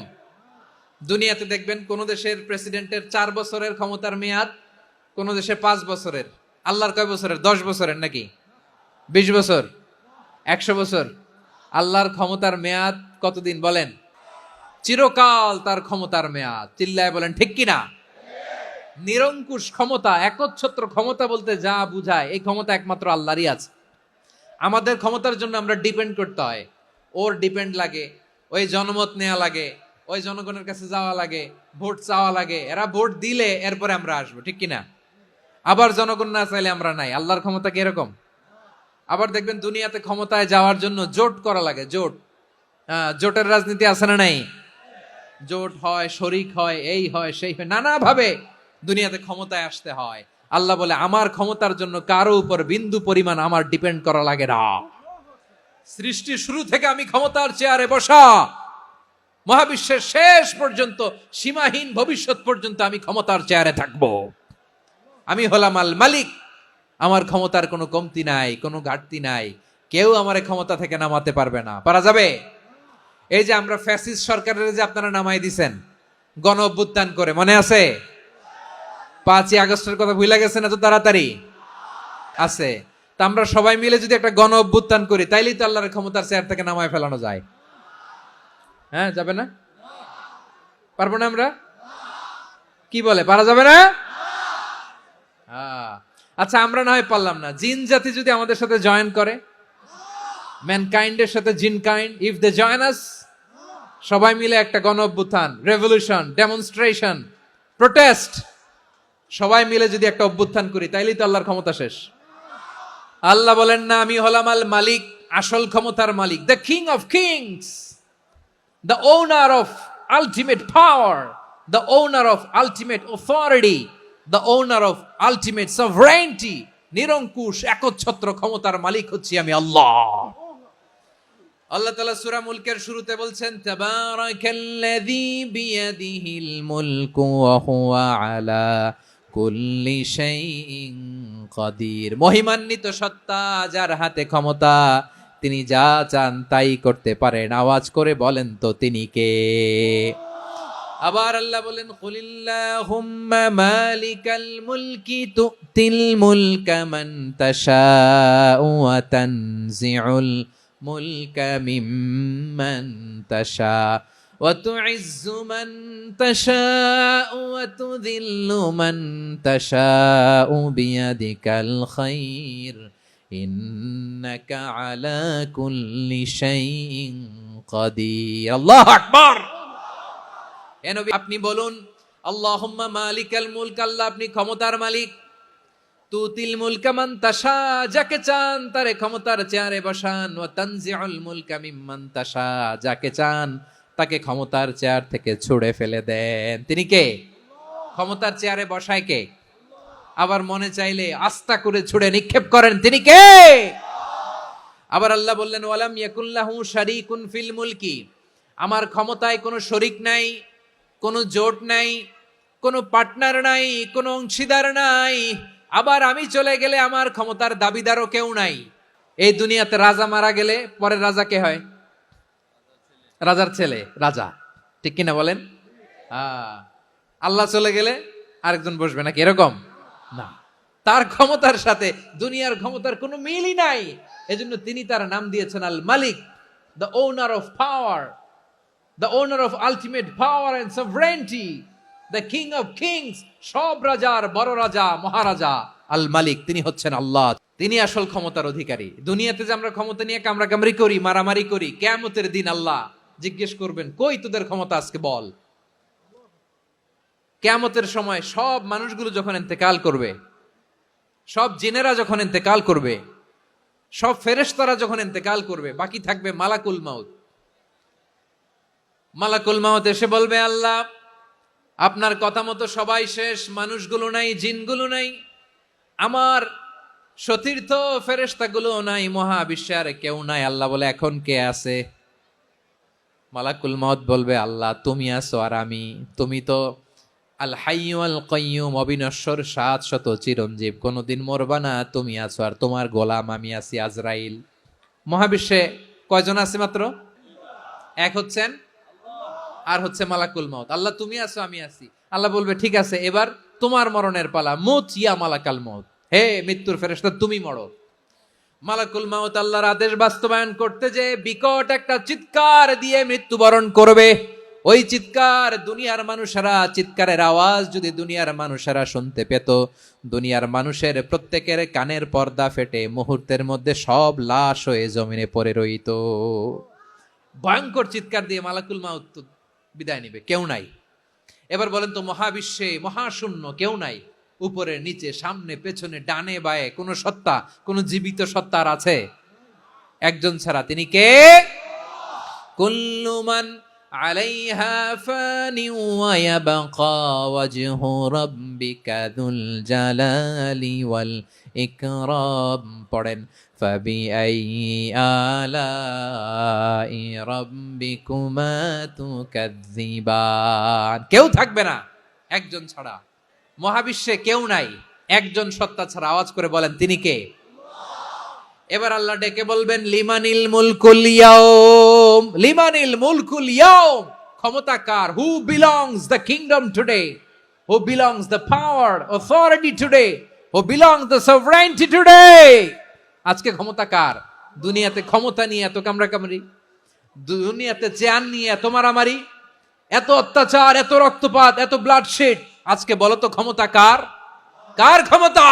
দুনিয়াতে দেখবেন কোন দেশের প্রেসিডেন্টের 4 বছরের ক্ষমতার মেয়াদ, কোন দেশে 5 বছরের। আল্লাহর কয় বছরের? 10 বছরের নাকি 20 বছর, 100 বছর? আল্লাহর ক্ষমতার মেয়াদ কতদিন বলেন? চিরকাল তার ক্ষমতার মেয়াদ। চিল্লায় বলেন ঠিক কিনা? নিরঙ্কুশ ক্ষমতা, একচ্ছত্র ক্ষমতা বলতে যা বুঝায়, এই ক্ষমতা একমাত্র আল্লাহরই আছে। আমাদের ক্ষমতার জন্য আমরা ডিপেন্ড করতে হয়, ওর ডিপেন্ড লাগে, ওই জনমত নেওয়া লাগে, ওই জনগণের কাছে যাওয়া লাগে, ভোট চাওয়া লাগে। এরা ভোট দিলে এরপরে আমরা আসবো, ঠিক কিনা? আবার জনগণ না চাইলে আমরা নাই। আল্লাহর ক্ষমতা কি এরকম? আবার দেখবেন দুনিয়াতে ক্ষমতায় যাওয়ার জন্য জোট করা লাগে, জোট। জোটের রাজনীতি আছে না নাই? জোট হয়, শরিক হয়, এই হয়, সেই হয়, নানা ভাবে দুনিয়াতে ক্ষমতায় আসতে হয়। আল্লাহ বলে, আমার ক্ষমতার জন্য কারো উপর বিন্দু পরিমাণ আমার ডিপেন্ড করা লাগে না। সৃষ্টির শুরু থেকে আমি ক্ষমতার চেয়ারে বসা, মহাবিশ্বের শেষ পর্যন্ত, সীমাহীন ভবিষ্যৎ পর্যন্ত আমি ক্ষমতার চেয়ারে থাকব। আমি হলাম আল মালিক। আমার ক্ষমতার কোনো কমতি নাই, কোনো ঘাটতি নাই। কেউ আমার ক্ষমতা থেকে নামাতে পারবে না। পারা যাবে? এই যে আমরা ফ্যাসিস্ট সরকারের যে আপনারা নামাই দিছেন গণ অভ্যুত্থান করে, মনে আছে? 5ই আগস্টের কথা ভুলে গেছেন এত তাড়াতাড়ি? আছে। তা আমরা সবাই মিলে যদি একটা গণ অভ্যুত্থান করি, তাইলেই তো আল্লাহর ক্ষমতার চেয়ার থেকে নামায় ফেলানো যায়। হ্যাঁ, যাবে না? পারবো না আমরা? কি বলে, পারা যাবে না? আচ্ছা, আমরা না হয় পারলাম না, জিন জাতি যদি আমাদের সাথে জয়েন করে, ম্যানকাইন্ডের সাথে জিনকাইন্ড, ইফ দে জয়েন আস, সবাই মিলে একটা গণ অভ্যুত্থান, রেভলিউশন, ডেমনস্ট্রেশন, প্রোটেস্ট, সবাই মিলে যদি একটা অভ্যুত্থান করি, তাইলেই তো আল্লাহর ক্ষমতা শেষ। আল্লাহ বলেন না, আমি হলাম আল মালিক, আসল ক্ষমতার মালিক, the king of kings, the owner of ultimate power, the owner of ultimate authority, the owner of ultimate sovereignty, নিরঙ্কুশ একচ্ছত্র ক্ষমতার মালিক হচ্ছি আমি আল্লাহ। আল্লাহ তাআলা সূরা মুলকের শুরুতে বলছেন তাবারাকাল্লাযী বিয়াদিহিল মুলকু ওয়া হুয়া আলা কুল্লি শাইইন কাদির। মহিমান্বিত সত্তা, যার হাতে ক্ষমতা, তিনি যা চান তাই করতে পারেন। আওয়াজ করে বলেন তো তিনি কে? আবার আল্লাহ বলেন কুলিল্লাহুম্মা মালিকাল মুলকি তুতিল মুলকা মান তাশাউ ওয়া তানজিউল মুলকা মিম্মান তাশা ওয়া তুইজ্জু মান তাশাউ ওয়া তুযিল্লু মান তাশাউ বিয়াদিকাল খায়র ইন্নাকা আলা কুল্লি শাইইন কাদির। আল্লাহু আকবার। এ নবী আপনি বলুন আল্লাহুম্মা মালিকাল মুলক, আল্লাহ আপনি ক্ষমতার মালিক। তুতিল মুলকা মান তাশা, যাকে চান তারে ক্ষমতার চেয়ারে বসান। ওয়া তানজিউল মুলকা মিম্মান তাশা, যাকে চান তাকে ক্ষমতার চেয়ার থেকে ছুঁড়ে ফেলে দেন। তিনি কে? ক্ষমতার চেয়ারে বসায় কে? আবার মনে চাইলে আস্তা করে ছুঁড়ে নিক্ষেপ করেন। তিনি কে? আবার আল্লাহ বললেন ওয়ালাম ইয়াকুল্লাহু শারীকুন ফিল মুলকি, আমার ক্ষমতায় কোনো শরীক নাই, কোনো জোট নাই, কোনো পার্টনার নাই, কোনো অংশীদার নাই। আবার আমি চলে গেলে আমার ক্ষমতার দাবিদারও কেউ নাই। এই দুনিয়াতে রাজা মারা গেলে পরের রাজা কে হয়? রাজার ছেলে রাজা, ঠিক কিনা বলেন? আল্লাহ চলে গেলে আরেকজন বসবে নাকি? এরকম না, তার ক্ষমতার সাথে দুনিয়ার ক্ষমতার কোনো মিলই নাই। এজন্য তিনি তার নাম দিয়েছেন আল মালিক, the owner of power, the owner of ultimate power and sovereignty, the king of kings, সব রাজার বড় রাজা, মহারাজা আল মালিক, তিনি হচ্ছেন আল্লাহ। তিনি আসল ক্ষমতার অধিকারী। দুনিয়াতে যে আমরা ক্ষমতা নিয়ে কামড়াকামড়ি করি, মারামারি করি, কিয়ামতের দিন আল্লাহ জিজ্ঞেস করবেন কই তোদের ক্ষমতা আজকে বল। কিয়ামতের সময় সব মানুষগুলো যখন ইন্তেকাল করবে, সব জিনেরা যখন ইন্তেকাল করবে, সব ফেরেশতারা যখন ইন্তেকাল করবে, বাকি থাকবে মালাকুল মাউত। মালাকুল মাউত এসে বলবে আল্লাহ আপনার কথা মতো সবাই শেষ, মানুষগুলো নাই, জিনগুলো নাই, আমার সতীর্থ ফেরেশতাগুলো নাই, মহাবিশ্বে আর কেউ নাই। আল্লাহ বলে এখন কে আছে? মালাকুল মাউত বলবে আল্লাহ তুমি আছো আর আমি। তুমি তো আল হাইয়্যু আল কাইয়্যুম, অবিনশ্বর, শাশ্বত, চিরঞ্জীব, কোনোদিন মরবা না, তুমি আছো আর তোমার গোলাম আমি আছি আজরাইল। মহাবিশ্বে কয়জন আছে? মাত্র এক, হচ্ছেন আর হচ্ছে মালাকুল মাউত। আল্লাহ তুমি আছো আমি আছি। আল্লাহ বলবে ঠিক আছে এবার তোমার মরণের পালা, মুত ইয়া মালাকাল মাউত, হে মৃত্যুর ফেরেশতা তুমি মরো। মালাকুল মাউত আল্লাহর আদেশ বাস্তবায়ন করতে যে বিকট একটা চিৎকার দিয়ে মৃত্যুবরণ করবে। ওই চিৎকার দুনিয়ার মানুষেরা, চিৎকারের আওয়াজ যদি দুনিয়ার মানুষেরা শুনতে পেত, দুনিয়ার মানুষের প্রত্যেকের কানের পর্দা ফেটে মুহূর্তের মধ্যে সব লাশ হয়ে জমিনে পড়ে রইত। ভয়ঙ্কর চিৎকার দিয়ে মালাকুল মাউত বিদায় নিবে, কেউ নাই। এবার বলেন তো মহাবিশ্বে মহাশূন্য, কেউ নাই, উপরে নিচে সামনে পেছনে ডানে বায়ে কোন সত্তা, কোন জীবিত সত্তার আছে? একজন ছাড়া, তিনি কে? কুল্লু মান আলাইহা ফানি ওয়া ইয়াবকা ওয়াজহু রাব্বিকা যুল জালালি ওয়াল ইকরাম। পড়েন ফাবিআইয়ি আলাই রাব্বিকুমা তুকাজ্জিবান। কেউ থাকবে না একজন ছাড়া, মহাবিশ্বে কেউ নাই একজন সত্তা ছাড়া। আওয়াজ করে বলেন তিনি কে? এবার আল্লাহ ডেকে বলবেন লিমানিল মুলকুল ইয়াউম, লিমানিল মুলকুল ইয়াউম, ক্ষমতা কার? Who belongs the kingdom today, who belongs the power authority today, who belongs the sovereignty today. আজকে ক্ষমতা কার? দুনিয়াতে ক্ষমতা নিয়ে এত কামড়াকামড়ি, দুনিয়াতে চেয়ার নিয়ে এত মারামারি, এত অত্যাচার, এত রক্তপাত, এত ব্লাডশেড, আজকে বলো তো ক্ষমতা কার? কার ক্ষমতা?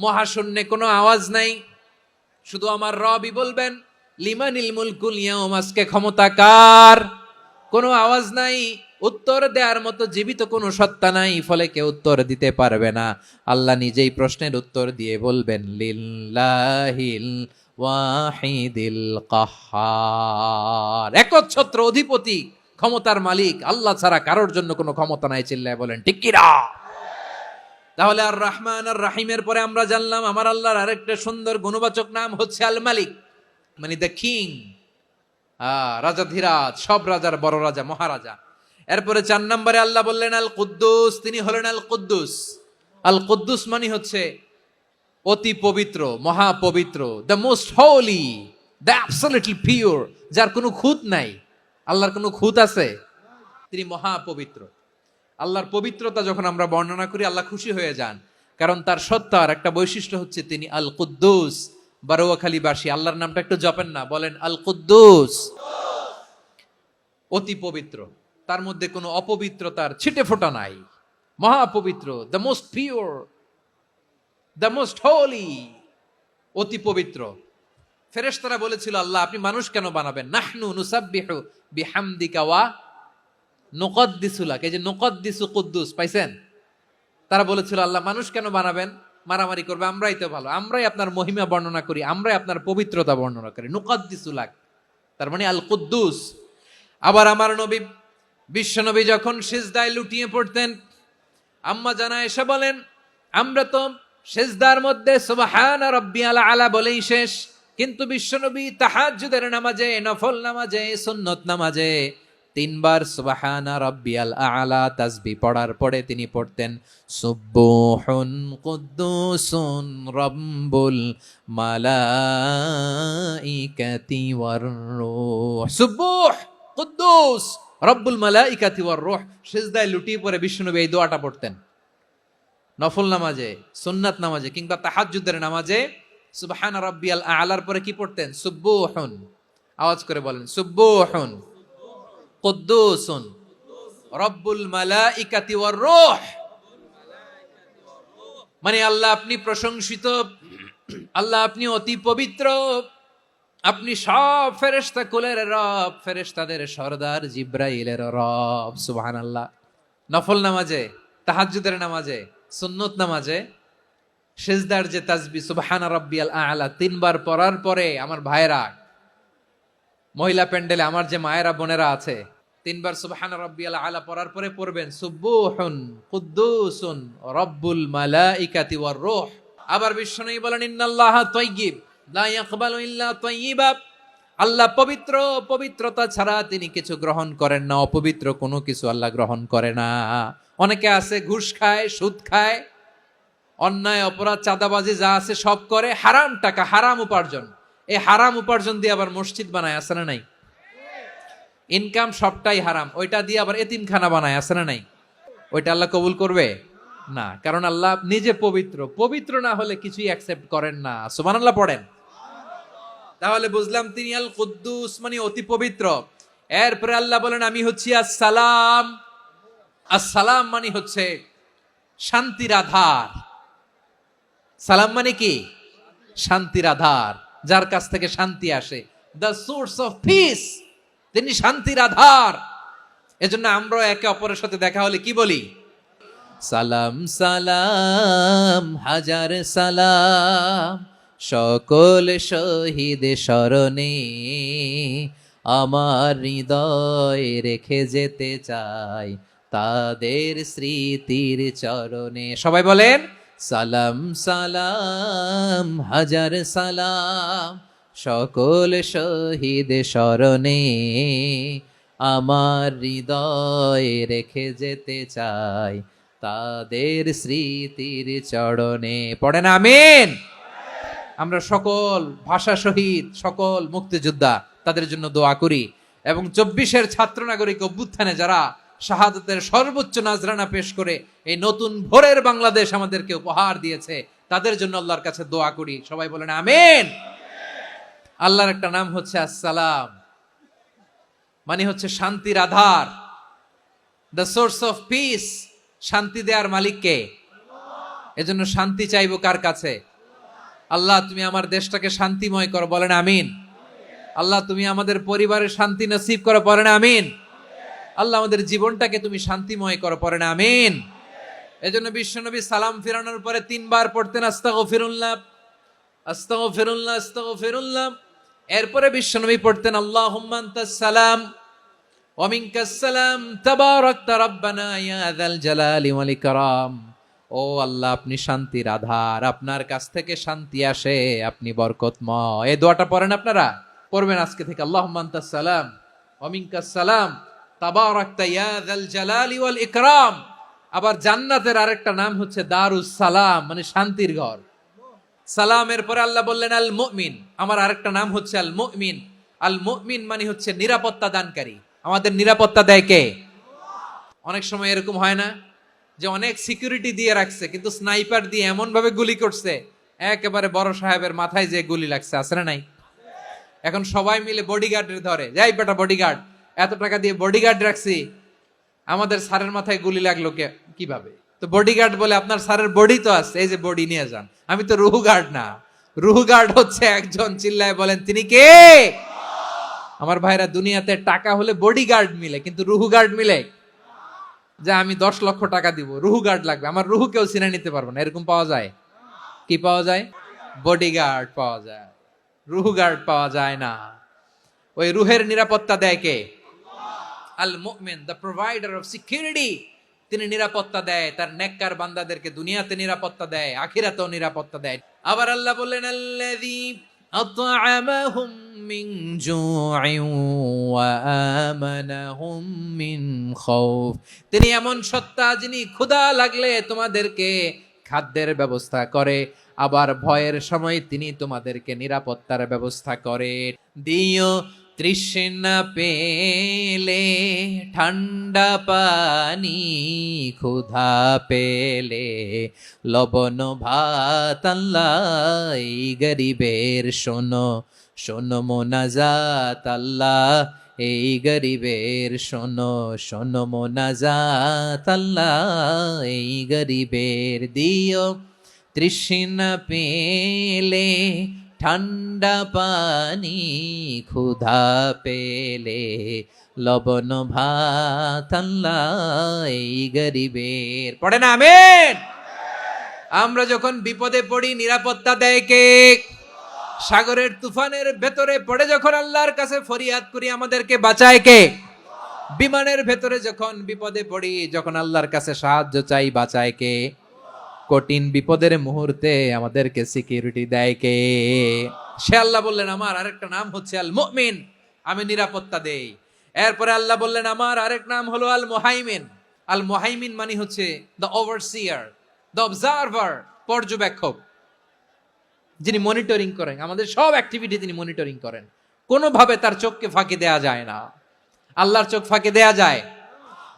মহাশূন্যে কোনো আওয়াজ নাই, শুধু আমার রবই বলবেন লিমানিল মুলকুল ইয়াউম, আজকে ক্ষমতা কার? কোনো আওয়াজ নাই, উত্তর দেওয়ার মতো জীবিত কোনো সত্তা নাই, ফলে কেউ উত্তর দিতে পারবে না। আল্লাহ নিজেই প্রশ্নের উত্তর দিয়ে বলবেন লিল্লাহিল ওয়াহিদিল কাহ্হার, একচ্ছত্র অধিপতি, ক্ষমতার মালিক আল্লাহ ছাড়া কারোর জন্য কোনো ক্ষমতা নাই, চিল্লায় বলেন ঠিক কিনা? তাহলে আর রহমান আর রাহিমের পরে আমরা জানলাম আমার আল্লাহর আরেকটা সুন্দর গুণবাচক নাম হচ্ছে আল মালিক, মানে দ্য কিং, রাজাধিরাজ, সব রাজার বড় রাজা, মহারাজা। এরপরে 4 নম্বরে আল্লাহ বললেন আল কুদ্দুস, তিনি হলেন আল কুদ্দুস। আল কুদ্দুস মানে হচ্ছে অতি পবিত্র, মহাপবিত্র, the most holy, the absolutely pure, যার কোনো খুঁত নাই। আল্লাহর কোনো খুঁত আছে? তিনি মহাপবিত্র। আল্লাহর পবিত্রতা যখন আমরা বর্ণনা করি আল্লাহ খুশি হয়ে যান, কারণ তার সত্তার একটা বৈশিষ্ট্য হচ্ছে তিনি আল কুদ্দুস। বারোয়াখালীবাসী আল্লাহর নামটা একটু জপেন না, বলেন আল কুদ্দুস। অতি পবিত্র, তার মধ্যে কোনো অপবিত্রতার ছিটে ফোঁটা নাই, মহাপবিত্র, the most pure, the most holy, অতি পবিত্র। ফেরেশতারা বলেছিল আল্লাহ আপনি মানুষ কেন বানাবেন? নাহনু নুসাব্বিহু বিহামদিকা ওয়া নুকদ্দিসু লাক, এই যে নুকদ্দিসু কুদ্দুস পাইছেন? তারা বলেছিল আল্লাহ মানুষ কেন বানাবেন, মারামারি করবে, আমরাই তো ভালো, আমরাই আপনার মহিমা বর্ণনা করি, আমরাই আপনার পবিত্রতা বর্ণনা করি, নুকদ্দিসু লাক, তার মানে আল কুদ্দুস। আবার আমার নবী, বিশ্ব নবী যখন সিজদায় লুটিয়ে পড়তেন, আম্মা জানা এসে বলেন আমরা তো সিজদার মধ্যে সুবহান রাব্বিয়াল আলা বলেই শেষ, কিন্তু বিশ্বনবী তাহাজ্জুদের নামাজে, নফল নামাজে, সুন্নত নামাজে 3 বার সুবহানা রাব্বিয়াল আলা তাসবিহ পড়ার পরে তিনি পড়তেন সুবহুন কুদ্দুসুন রাব্বুল মালাইকাতি ওয়ার রূহ। সুবহ কুদ্দুস রব্বুল মালাইকাতি ওয়ার রূহ। সিজদায় লুটিয়ে পড়ে বিশ্বনবী এই দোয়াটা পড়তেন। নফল নামাজে, সুন্নাত নামাজে কিংবা তাহাজ্জুদের নামাজে সুবহানা রাব্বিয়াল আলার পরে কি পড়তেন? সুবহুন, আওয়াজ করে বলেন সুবহুন কুদ্দুসুন রব্বুল মালাইকাতি ওয়ার রূহ। মানে আল্লাহ আপনি প্রশংসিত, আল্লাহ আপনি অতি পবিত্র, আপনি সব ফেরেশতা কুলের রব, ফেরেশতাদের সরদার জিব্রাইলের রব। সুবহানাল্লাহ। নফল নামাজে, তাহাজ্জুদের নামাজে, সুন্নত নামাজে সিজদার যে তাসবিহ সুবহানা রাব্বিয়াল আলা 3 বার পড়ার পরে আমার ভাইরা, মহিলা প্যান্ডেলে আমার যে মায়েরা বোনেরা আছে, 3 বার সুবহানা রাব্বিয়াল আলা পড়ার পরে পড়বেন সুবহুন কুদ্দুসুন রব্বুল মালাইকাতি ওয়ার রূহ। আবার বিশ্বনবী বলেন ইন্নাল্লাহা তাইয়্যিব লা ইয়াকবালু ইল্লা তাইয়্যিবা, আল্লাহ পবিত্র, পবিত্রতা ছাড়া তিনি কিছু গ্রহণ করেন না, অপবিত্র কোনো কিছু আল্লাহ গ্রহণ করে না। অনেকে আছে ঘুষ খায়, সুদ খায়, অন্যায় অপরাধ চাঁদাবাজি যা আছে সব করে, হারাম টাকা, হারাম উপার্জন, এই হারাম উপার্জন দিয়ে আবার মসজিদ বানায়, আছে না নাই? ইনকাম সবটাই হারাম, ওইটা দিয়ে আবার এতিমখানা বানায়, আছে না নাই? ওইটা আল্লাহ কবুল করবে না, কারণ আল্লাহ নিজে পবিত্র, পবিত্র না হলে কিছুই অ্যাকসেপ্ট করেন না। সুবহানাল্লাহ পড়েন। তাহলে বুঝলাম তিনি আল কুদ্দুস মানে অতি পবিত্র। এরপরে আল্লাহ বলেন আমি হচ্ছি আসসালাম। আসসালাম মানে হচ্ছে শান্তির আধার। সালাম মানে কি? শান্তির আধার, যার কাছ থেকে শান্তি আসে, দ্য সোর্স অফ পিস, তিনি শান্তির আধার। এজন্য আমরা একে অপরের সাথে দেখা হলে কি বলি? সালাম সালাম হাজার সালাম, সকল শহীদ স্মরণে আমার হৃদয় রেখে যেতে চাই তাদের স্মৃতির চরণে। সবাই বলেন সালাম সালাম হাজার সালাম, সকল শহীদ স্মরণে আমার হৃদয় রেখে যেতে চাই তাদের স্মৃতির চরণে। পড়েন আমিন। আমরা সকল ভাষা শহীদ, সকল মুক্তিযোদ্ধা, তাদের জন্য দোয়া করি, এবং 24-এর ছাত্র নাগরিক অভ্যুত্থানে যারা শাহাদাতের সর্বোচ্চ নাজরানা পেশ করে এই নতুন ভোরের বাংলাদেশ আমাদেরকে উপহার দিয়েছে, তাদের জন্য আল্লাহর কাছে দোয়া করি। সবাই বলেন আমিন। আল্লাহর একটা নাম হচ্ছে আসসালাম, মানে হচ্ছে শান্তির আধার, দ্য সোর্স অফ পিস। শান্তি দেওয়ার মালিক কে? এজন্য শান্তি চাইবো কার কাছে? আল্লাহ তুমি আমার দেশটাকে শান্তিময় করো, বলেন আমিন। আল্লাহ তুমি আমাদের পরিবারের শান্তি নসিব করো, বলেন আমিন। আল্লাহ আমাদের জীবনটাকে তুমি শান্তিময় করো, পড়েন আমিন। এজন্য বিশ্বনবী সালাম ফিরানোর পরে 3 বার পড়তেন আস্তাগফিরুল্লাহ আস্তাগফিরুল্লাহ আস্তাগফিরুল্লাহ। এরপরে বিশ্বনবী পড়তেন আল্লাহুম্মা আনতাস সালাম ওয়া মিনকাস সালাম তাবারাকতা রাব্বানা ইয়া যাল জালালি ওয়াল ইকরাম। ও আল্লাহ, আপনি শান্তির আধার, আপনার কাছ থেকে শান্তি আসে, আপনি বরকতময়। এই দোয়াটা পড়েন আপনারা, পড়বেন আজকে থেকে। আল্লাহুম্মা আনতাস সালাম ওয়া মিনকাস সালাম তাবারাকতা ইয়া যাল জালালি ওয়াল ইকরাম। আবার জান্নাতের আরেকটা নাম হচ্ছে দারুস সালাম, মানে শান্তির ঘর। সালামের পরে আল্লাহ বললেন আল মুমিন, আমার আরেকটা নাম হচ্ছে আল মুমিন। আল মুমিন মানে হচ্ছে নিরাপত্তা দানকারী। আমাদের নিরাপত্তা দেয় কে? অনেক সময় এরকম হয় না যে অনেক সিকিউরিটি দিয়ে রাখছে, কিন্তু স্নাইপার দিয়ে এমন ভাবে গুলি করছে একেবারে বড় সাহেবের মাথায় যে গুলি লাগছে, আছে না নাই? এখন সবাই মিলে বডিগার্ডের ধরে, যাই বেটা বডিগার্ড, এত টাকা দিয়ে বডিগার্ড রাখছি, আমাদের স্যারের মাথায় গুলি লাগলো কিভাবে? তো বডিগার্ড বলে, আপনার স্যারের বডি তো আছে, এই যে বডি নিয়ে যান। আমি তো রুহু গার্ড না, রুহু গার্ড হচ্ছে একজন। চিল্লায় বলেন তিনি কে? আমার ভাইরা, দুনিয়াতে টাকা হলে বডিগার্ড মিলে, কিন্তু রুহু গার্ড মিলে? যে আমি 10 লক্ষ টাকা দিব, রুহু গার্ড লাগবে, আমার রুহু কেউ চিনে নিতে পারবো না, এরকম পাওয়া যায়? কি পাওয়া যায়? বডিগার্ড পাওয়া যায়, রুহু গার্ড পাওয়া যায় না। ওই রুহের নিরাপত্তা দেয় কে? আল মুমিন, দ্য প্রোভাইডার অফ সিকিউরিটি। তিনি নিরাপত্তা দেয় তার নেককার বান্দাদেরকে, দুনিয়াতে নিরাপত্তা দেয়, আখিরাতেও নিরাপত্তা দেয়। আবার আল্লাহ বললেন আল্লাযী আত'আমাহুম মিন জু'ইন ওয়া আমানাহুম মিন খাউফ। তিনি এমন সত্তা যিনি ক্ষুধা লাগলে তোমাদেরকে খাদ্যের ব্যবস্থা করে, আবার ভয়ের সময় তিনি তোমাদেরকে নিরাপত্তার ব্যবস্থা করে। দিও তৃষ্ণা পেলে ঠান্ডা পানি, ক্ষুধা পেলে লবণ ভাত। আল্লাহ এই গরিবের শোনো শোনো মোনাজাত। আল্লাহ এই গরিবের শোনো শোনো মোনাজাত। আল্লাহ এই গরিবের দিও তৃষ্ণা পেলে ঠান্ডা পানি, ক্ষুধা পেলে লবণ ভাত। আল্লাহ এই গরিবের। পড়ে না আমিন? আমরা যখন বিপদে পড়ি নিরাপত্তা দেয় কে? সাগরের তুফানের ভেতরে পড়ে যখন আল্লাহর কাছে ফরিয়াদ করি, আমাদেরকে বাঁচায় কে? বিমানের ভেতরে যখন বিপদে পড়ি, যখন আল্লাহর কাছে সাহায্য চাই, বাঁচায় কে? কঠিন বিপদের মুহূর্তে আমাদেরকে সিকিউরিটি দেয় কে? সে আল্লাহ বললেন আমার আরেকটা নাম হচ্ছে আল মুমিন, আমি নিরাপত্তা দেই। এরপরে আল্লাহ বললেন আমার আরেক নাম হলো আল মুহাইমিন। আল মুহাইমিন মানে হচ্ছে দ্য ওভারসিয়ার, দ্য অবজারভার, পর্যবেক্ষক, যিনি মনিটরিং করেন আমাদের সব অ্যাক্টিভিটি, তিনি মনিটরিং করেন। কোনোভাবে তার চোখকে ফাঁকি দেয়া যায় না। আল্লাহর চোখ ফাঁকি দেয়া যায়?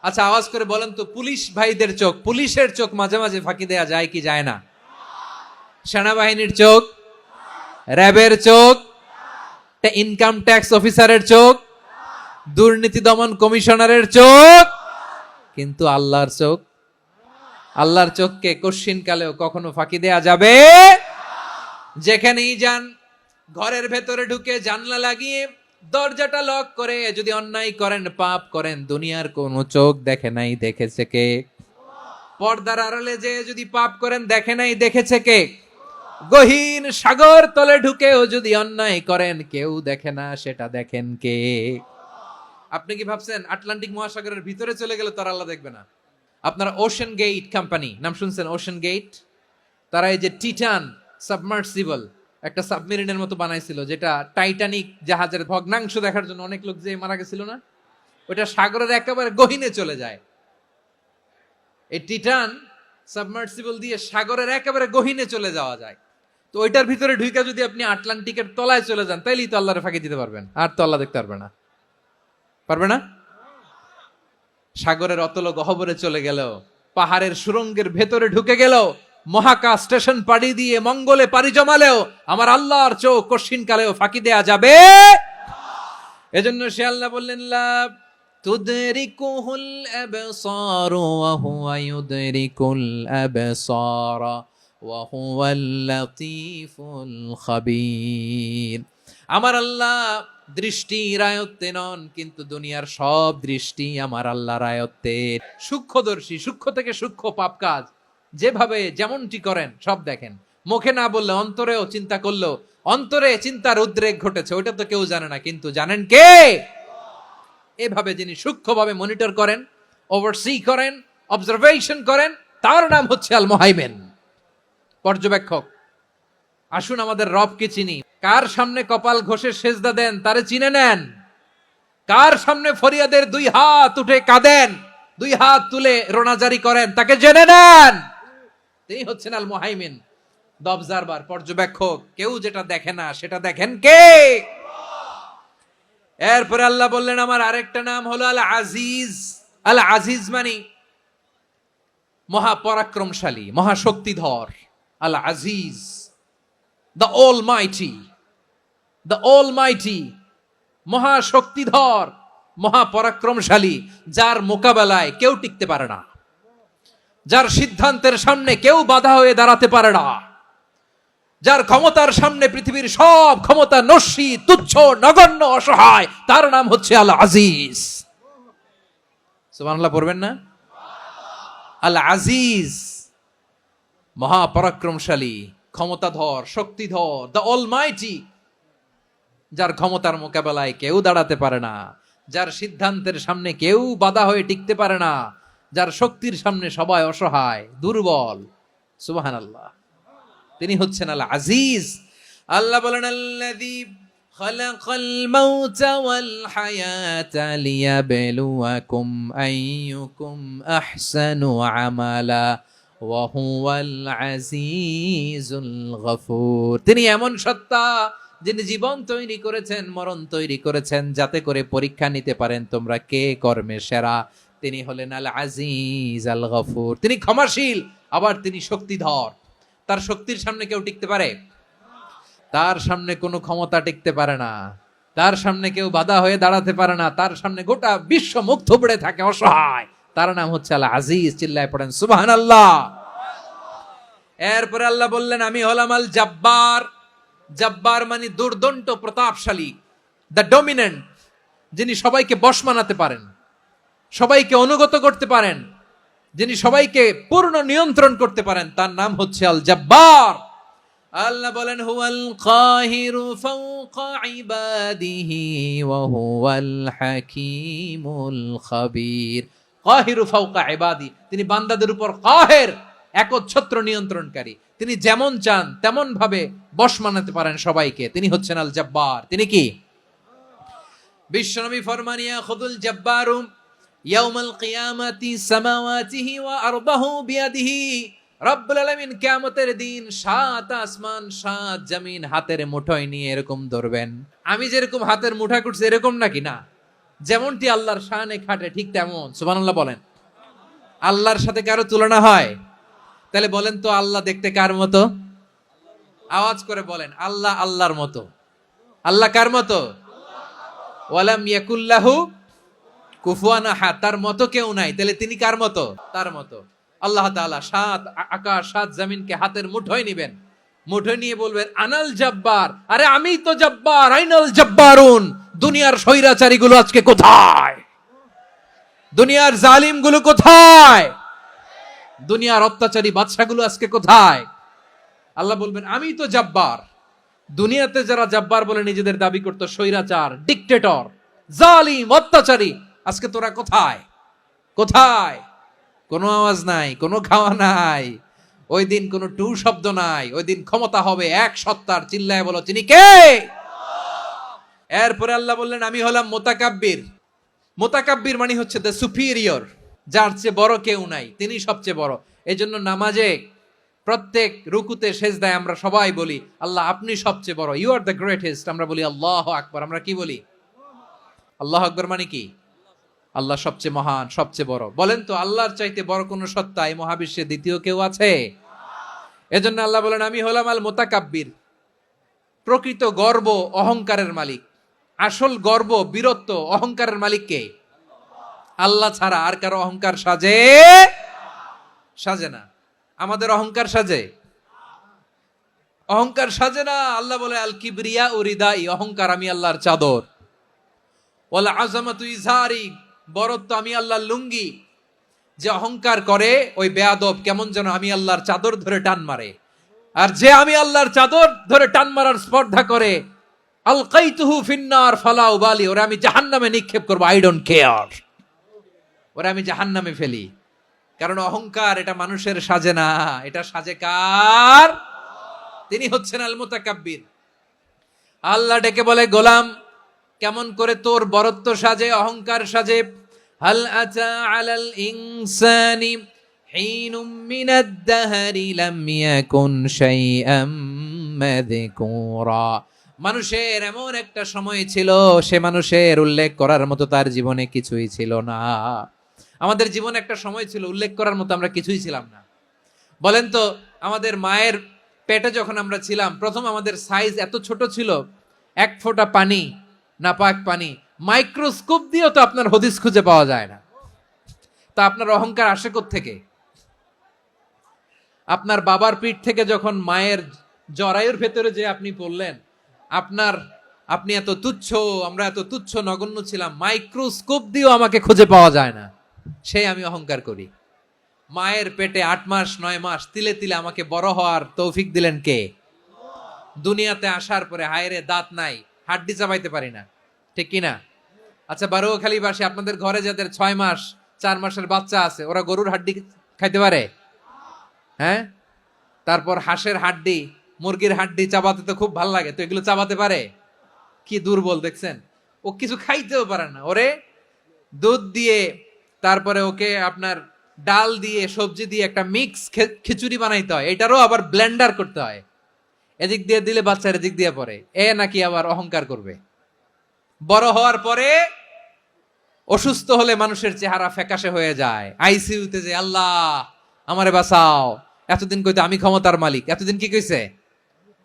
আচ্ছা আওয়াজ করে বলেন তো, পুলিশ ভাইদের চোখ, পুলিশের চোখ মাঝে মাঝে ফাঁকি দেয়া যায় কি যায় না? সেনাবাহিনীর চোখ, র্যাবের চোখ, ইনকাম ট্যাক্স অফিসারের চোখ, দুর্নীতি দমন কমিশনারের চোখ, কিন্তু আল্লাহর চোখ? আল্লাহর চোখকে কশ্চিন কালেও কখনো ফাঁকি দেয়া যাবে? যেখানেই যান, ঘরের ভেতরে ঢুকে জানলা লাগিয়ে দরজাটা লক করে যদি অন্যায় করেন, পাপ করেন, দুনিয়ার কোন চোখ দেখে নাই, দেখেছে কে? পর্দার আড়ালে যে যদি পাপ করেন, দেখে নাই, দেখেছে কে? গহীন সাগর তলে ঢুকেও যদি অন্যায় করেন, কেউ দেখে না, সেটা দেখেন কে? আপনি কি ভাবছেন আটলান্টিক মহাসাগরের ভিতরে চলে গেলে তার আল্লাহ দেখবে না? আপনারা ওশেন গেট কোম্পানি নাম শুনছেন? ওশেন গেট, তারা এই যে টিটান সাবমার্সিবল একটা সাবমেরিনের মতো বানাইছিল, যেটা টাইটানিক জাহাজের ভগ্নাংশ দেখার জন্য অনেক লোক যে মারা গেছিল না, ওটা সাগরের একেবারে গহীনে চলে যায়। এই টিটান সাবমার্সিবল দিয়ে সাগরের একেবারে গহীনে চলে যাওয়া যায়। তো ওইটার ভিতরে ঢুকে যদি আপনি আটলান্টিকের তলায় চলে যান, তাইলেই তো আল্লাহরে ফাঁকি দিতে পারবেন, আর তো আল্লাহ দেখতে পারবে না। পারবে না? সাগরের অতল গহ্বরে চলে গেল, পাহাড়ের সুরঙ্গের ভেতরে ঢুকে গেল, মহাকাশ স্টেশন পাড়ি দিয়ে মঙ্গলে পাড়ি জমালেও আমার আল্লাহর চোখ কশিন কালেও ফাঁকি দেয়া যাবে? এজন্য সে আল্লাহ বললেন লা তুদরিকুহুল আবসার ওয়া হুয়া ইউদরিকুল আবসার ওয়া হুয়াল লাতীফুল খাবীর। আমার আল্লাহ দৃষ্টির আয়ত্তে নন, কিন্তু দুনিয়ার সব দৃষ্টি আমার আল্লাহর আয়ত্তে। সূক্ষ্মদর্শী, সূক্ষ্ম থেকে সূক্ষ্ম পাপ কাজ যেভাবে যেমনটি করেন সব দেখেন। মুখে না বললে অন্তরেও চিন্তা করলেও অন্তরে চিন্তার উদ্রেক ঘটেছে, ওইটা তো কেউ জানে না, কিন্তু জানেন কে? এভাবে যিনি সূক্ষ্মভাবে মনিটর করেন, ওভারসি করেন, অবজারভেশন করেন, তার নাম হচ্ছে আল মুহাইমিন, পর্যবেক্ষক। আসুন আমাদের রবকে চিনি। কার সামনে কপাল ঘষে সেজদা দেন তারে চিনে নেন। কার সামনে ফরিয়াদের 2 হাত উঠে কাঁদেন, 2 হাত তুলে রোনাজারি করেন, তাকে জেনে নেন। তিনি হচ্ছেন আল মুহাইমিন, দ্য অবজারভার, পর্যবেক্ষক। কেউ যেটা দেখে না সেটা দেখেন কে? এরপরে আল্লাহ বললেন আমার আরেকটা নাম হলো আল আজিজ। আল আজিজ মানে মহাপরাক্রমশালী, মহাশক্তিধর। আল আজিজ, দ্য অলমাইটি, দ্য অলমাইটি, মহাশক্তিধর, মহাপরাক্রমশালী, যার মোকাবেলায় কেউ টিকতে পারে না, যার সিদ্ধান্তের সামনে কেউ বাধা হয়ে দাঁড়াতে পারে না, যার ক্ষমতার সামনে পৃথিবীর সব ক্ষমতা নস্যি, তুচ্ছ, নগণ্য, অসহায়, তার নাম হচ্ছে আল আজিজ। সুবহানাল্লাহ পড়বেন না? আল আজিজ, মহাপরাক্রমশালী, ক্ষমতাধর, শক্তিধর, দ্য অলমাইটি, যার ক্ষমতার মোকাবেলায় কেউ দাঁড়াতে পারে না, যার সিদ্ধান্তের সামনে কেউ বাধা হয়ে টিকতে পারে না, যার শক্তির সামনে সবাই অসহায়, দুর্বল। সুবহানাল্লাহ, তিনি হচ্ছেন আল আজিজ। আল্লাহ বলেন আল্লাযী খালাকাল মাউতা ওয়াল হায়াতা লিয়াবলুয়াকুম আইয়ুকুম আহসানু আমালা ওয়া হুয়াল আজিজুল গফুর। তিনি এমন সত্তা যিনি জীবন তৈরি করেছেন, মরণ তৈরি করেছেন, যাতে করে পরীক্ষা নিতে পারেন তোমরা কে কর্মে সেরা। তিনি হলেন আল আজিজ আল গফুর। তিনি ক্ষমাশীল, আবার তিনি শক্তিধর। তার শক্তির সামনে কেউ টিকতে পারে? তার সামনে কোনো ক্ষমতা টিকতে পারে না, তার সামনে কেউ বাধা হয়ে দাঁড়াতে পারে না, তার সামনে গোটা বিশ্ব মুখ থুবড়ে থাকে, অসহায়। তার নাম হচ্ছে আল আজিজ। চিল্লায় পড়েন সুবহানাল্লাহ। এরপরে আল্লাহ বললেন আমি হলাম আল জব্বার। জব্বার মানে দুর্দন্ত, প্রতাপশালী, দ্য ডমিনেন্ট, যিনি সবাইকে বশ মানাতে পারেন, সবাইকে অনুগত করতে পারেন, যিনি সবাইকে পূর্ণ নিয়ন্ত্রণ করতে পারেন, তার নাম হচ্ছে আল জব্বার। আল্লাহ বলেন হুয়াল কাহিরু ফাওকা ইবাদিহি ওয়া হুয়াল হাকীমুল খাবীর। কাহিরু ফাওকা ইবাদি, তিনি বান্দাদের উপর কাহের, একচ্ছত্র নিয়ন্ত্রণকারী। তিনি যেমন চান তেমন ভাবে বশ মানাতে পারেন সবাইকে। তিনি হচ্ছেন আল জব্বার। তিনি কি? বিশ্বনবী ফরমান ইয়াখুদুল জব্বারু ইয়াউমাল কিয়ামাতি সামাওয়াতিহি ওয়া আরদাহু বিয়াদিহি। রব্বুল আলামিন কিয়ামতের দিন 7 আসমান 7 জমিন হাতের মুঠোয় নিয়ে এরকম ধরবেন। আমি যেরকম হাতের মুঠা করছি এরকম নাকি? না, যেমনটি আল্লাহর শানে খাটে ঠিক তেমন। সুবহানাল্লাহ বলেন। আল্লাহর সাথে কারো তুলনা হয়? তাহলে বলেন তো আল্লাহ দেখতে কার মতো? আওয়াজ করে বলেন আল্লাহ আল্লাহর মতো। আল্লাহ কার মতো? ওয়ালাম ইয়াকুল্লাহু কুফুয়ান আহাদ, তার মতো কেউ নাই। তাহলে তিনি কার মতো? তার মতো। আল্লাহ তাআলা 7 আকাশ 7 জমিনকে হাতের মুঠোয় নিবেন, মুঠোয় নিয়ে বলবেন আনাল জব্বার। আরে আমি তো জব্বার, আইনাল জব্বারুন। দুনিয়ার স্বৈরাচারী গুলো আজকে কোথায়? দুনিয়ার জালিম গুলো কোথায়? দুনিয়ার অত্যাচারী বাদশাগুলো আজকে কোথায়? আল্লাহ বলবেন আমি তো জব্বার। দুনিয়াতে যারা জব্বার বলে নিজেদের দাবি করতো, স্বৈরাচার, ডিক্টেটর, জালিম, অত্যাচারী, আজকে তোরা কোথায়? কোথায়? কোনো আওয়াজ নাই, কোনো খাওয়া নাই, ওই দিন কোনো টু শব্দ নাই। ওই দিন ক্ষমতা হবে এক সত্তার। চিল্লায় বলো তিনি কে? এরপরে আল্লাহ বললেন আমি হলাম মুতাকাব্বির। মুতাকাব্বির মানে হচ্ছে দ্য সুপিরিয়র, যার চেয়ে বড় কেউ নাই, তিনি সবচেয়ে বড়। এই জন্য নামাজে প্রত্যেক রুকুতে সেজদায় আমরা সবাই বলি আল্লাহ আপনি সবচেয়ে বড়, ইউ আর দ্য গ্রেটেস্ট। আমরা বলি আল্লাহু আকবার। আমরা কি বলি? আল্লাহু আকবার মানে কি? আল্লাহ সবচেয়ে মহান, সবচেয়ে বড়। বলেন তো আল্লাহর চাইতে বড় কোন সত্তা এই মহাবিশ্বে দ্বিতীয় কেউ আছে? এজন্য আল্লাহ বলেন আমি হলাম আল মুতাকাব্বির। প্রকৃত গর্ব অহংকারের মালিক। আসল গর্ব, বীরত্ব, অহংকারের মালিক কে? আল্লাহ ছাড়া আর কারো অহংকার সাজে? সাজে না। আমাদের অহংকার সাজে? অহংকার সাজে না। আল্লাহ বলে আল কিবরিয়া উরিদাই, অহংকার আমি আল্লাহর চাদর। ওয়ালা আযামাতু ইজারি, বরত্ব আমি আল্লাহর লুঙ্গি। যে অহংকার করে ওই বেয়াদব কেমন যেন আমি আল্লাহর চাদর ধরে টান মারে। আর যে আমি আল্লাহর চাদর ধরে টান মারার স্পর্ধা করে, আলকাইতুহু ফিন্নার ফালা উবালি, ওরা আমি জাহান্নামে নিক্ষেপ করবো, আই ডোন্ট কেয়ার, ওরা আমি জাহান্নামে ফেলি। কারণ অহংকার এটা মানুষের সাজে না, এটা সাজে কার? তিনি হচ্ছেন আল মুতাকাব্বির। আল্লাহ ডেকে বলে, গোলাম কেমন করে তোর বরত্ব সাজে, অহংকার সাজে? হাল আতা আলাল ইনসানি হিনুম মিনাদ দাহরি লাম ইয়াকুন শাইআম মাযকুরা। মানুষের এমন একটা সময় ছিল, সে মানুষের উল্লেখ করার মতো তার জীবনে কিছুই ছিল না। আমাদের জীবনে একটা সময় ছিল উল্লেখ করার মতো আমরা কিছুই ছিলাম না। বলেন তো, আমাদের মায়ের পেটে যখন আমরা ছিলাম, প্রথম আমাদের সাইজ এত ছোট ছিল, এক ফোঁটা পানি, নাপাক পানি, মাইক্রোস্কোপ দিয়েও তো আপনার হদিস খুঁজে পাওয়া যায় না। তা আপনার অহংকার আসে কোত্থেকে? আপনার বাবার পিঠ থেকে যখন মায়ের জরায়ুর ভেতরে যে আপনি পড়লেন, আপনি এত তুচ্ছ, আমরা এত তুচ্ছ নগণ্য ছিলাম, মাইক্রোস্কোপ দিয়েও আমাকে খুঁজে পাওয়া যায় না, সেই আমি অহংকার করি। মায়ের পেটে 8 মাস 9 মাস তিলে তিলে আমাকে বড় হওয়ার তৌফিক দিলেন কে? দুনিয়াতে আসার পরে হায়রে দাঁত নাই, হাড্ডি চাবাইতে পারি না, ঠিক কিনা? আচ্ছা, বারোখালীবাসী, আপনাদের ঘরে যাদের 6 মাস 4 মাসের বাচ্চা আছে, ওরা গরুর হাড্ডি খাইতে পারে? হ্যাঁ। তারপর হাঁসের হাড্ডি, মুরগির হাড্ডি চাবাতে তো খুব ভালো লাগে, তো এগুলো চাবাতে পারে? কি দুর্বল দেখছেন, ও কিছু খাইতেও পারে না। ওরে দুধ দিয়ে, তারপরে ওকে আপনার ডাল দিয়ে, সবজি দিয়ে একটা মিক্স খিচুড়ি বানাইতে হয়, এটারও আবার ব্লেন্ডার করতে হয়। এদিক দিয়ে দিলে বাচ্চার এদিক দিয়ে পড়ে, এ নাকি আবার অহংকার করবে। বড় হওয়ার পরে অসুস্থ হলে মানুষের চেহারা ফ্যাকাশে হয়ে যায়, আইসিইউতে যে আল্লাহ আমারে বাঁচাও, এতদিন কইতে আমি ক্ষমতার মালিক, এতদিন কি কইছে?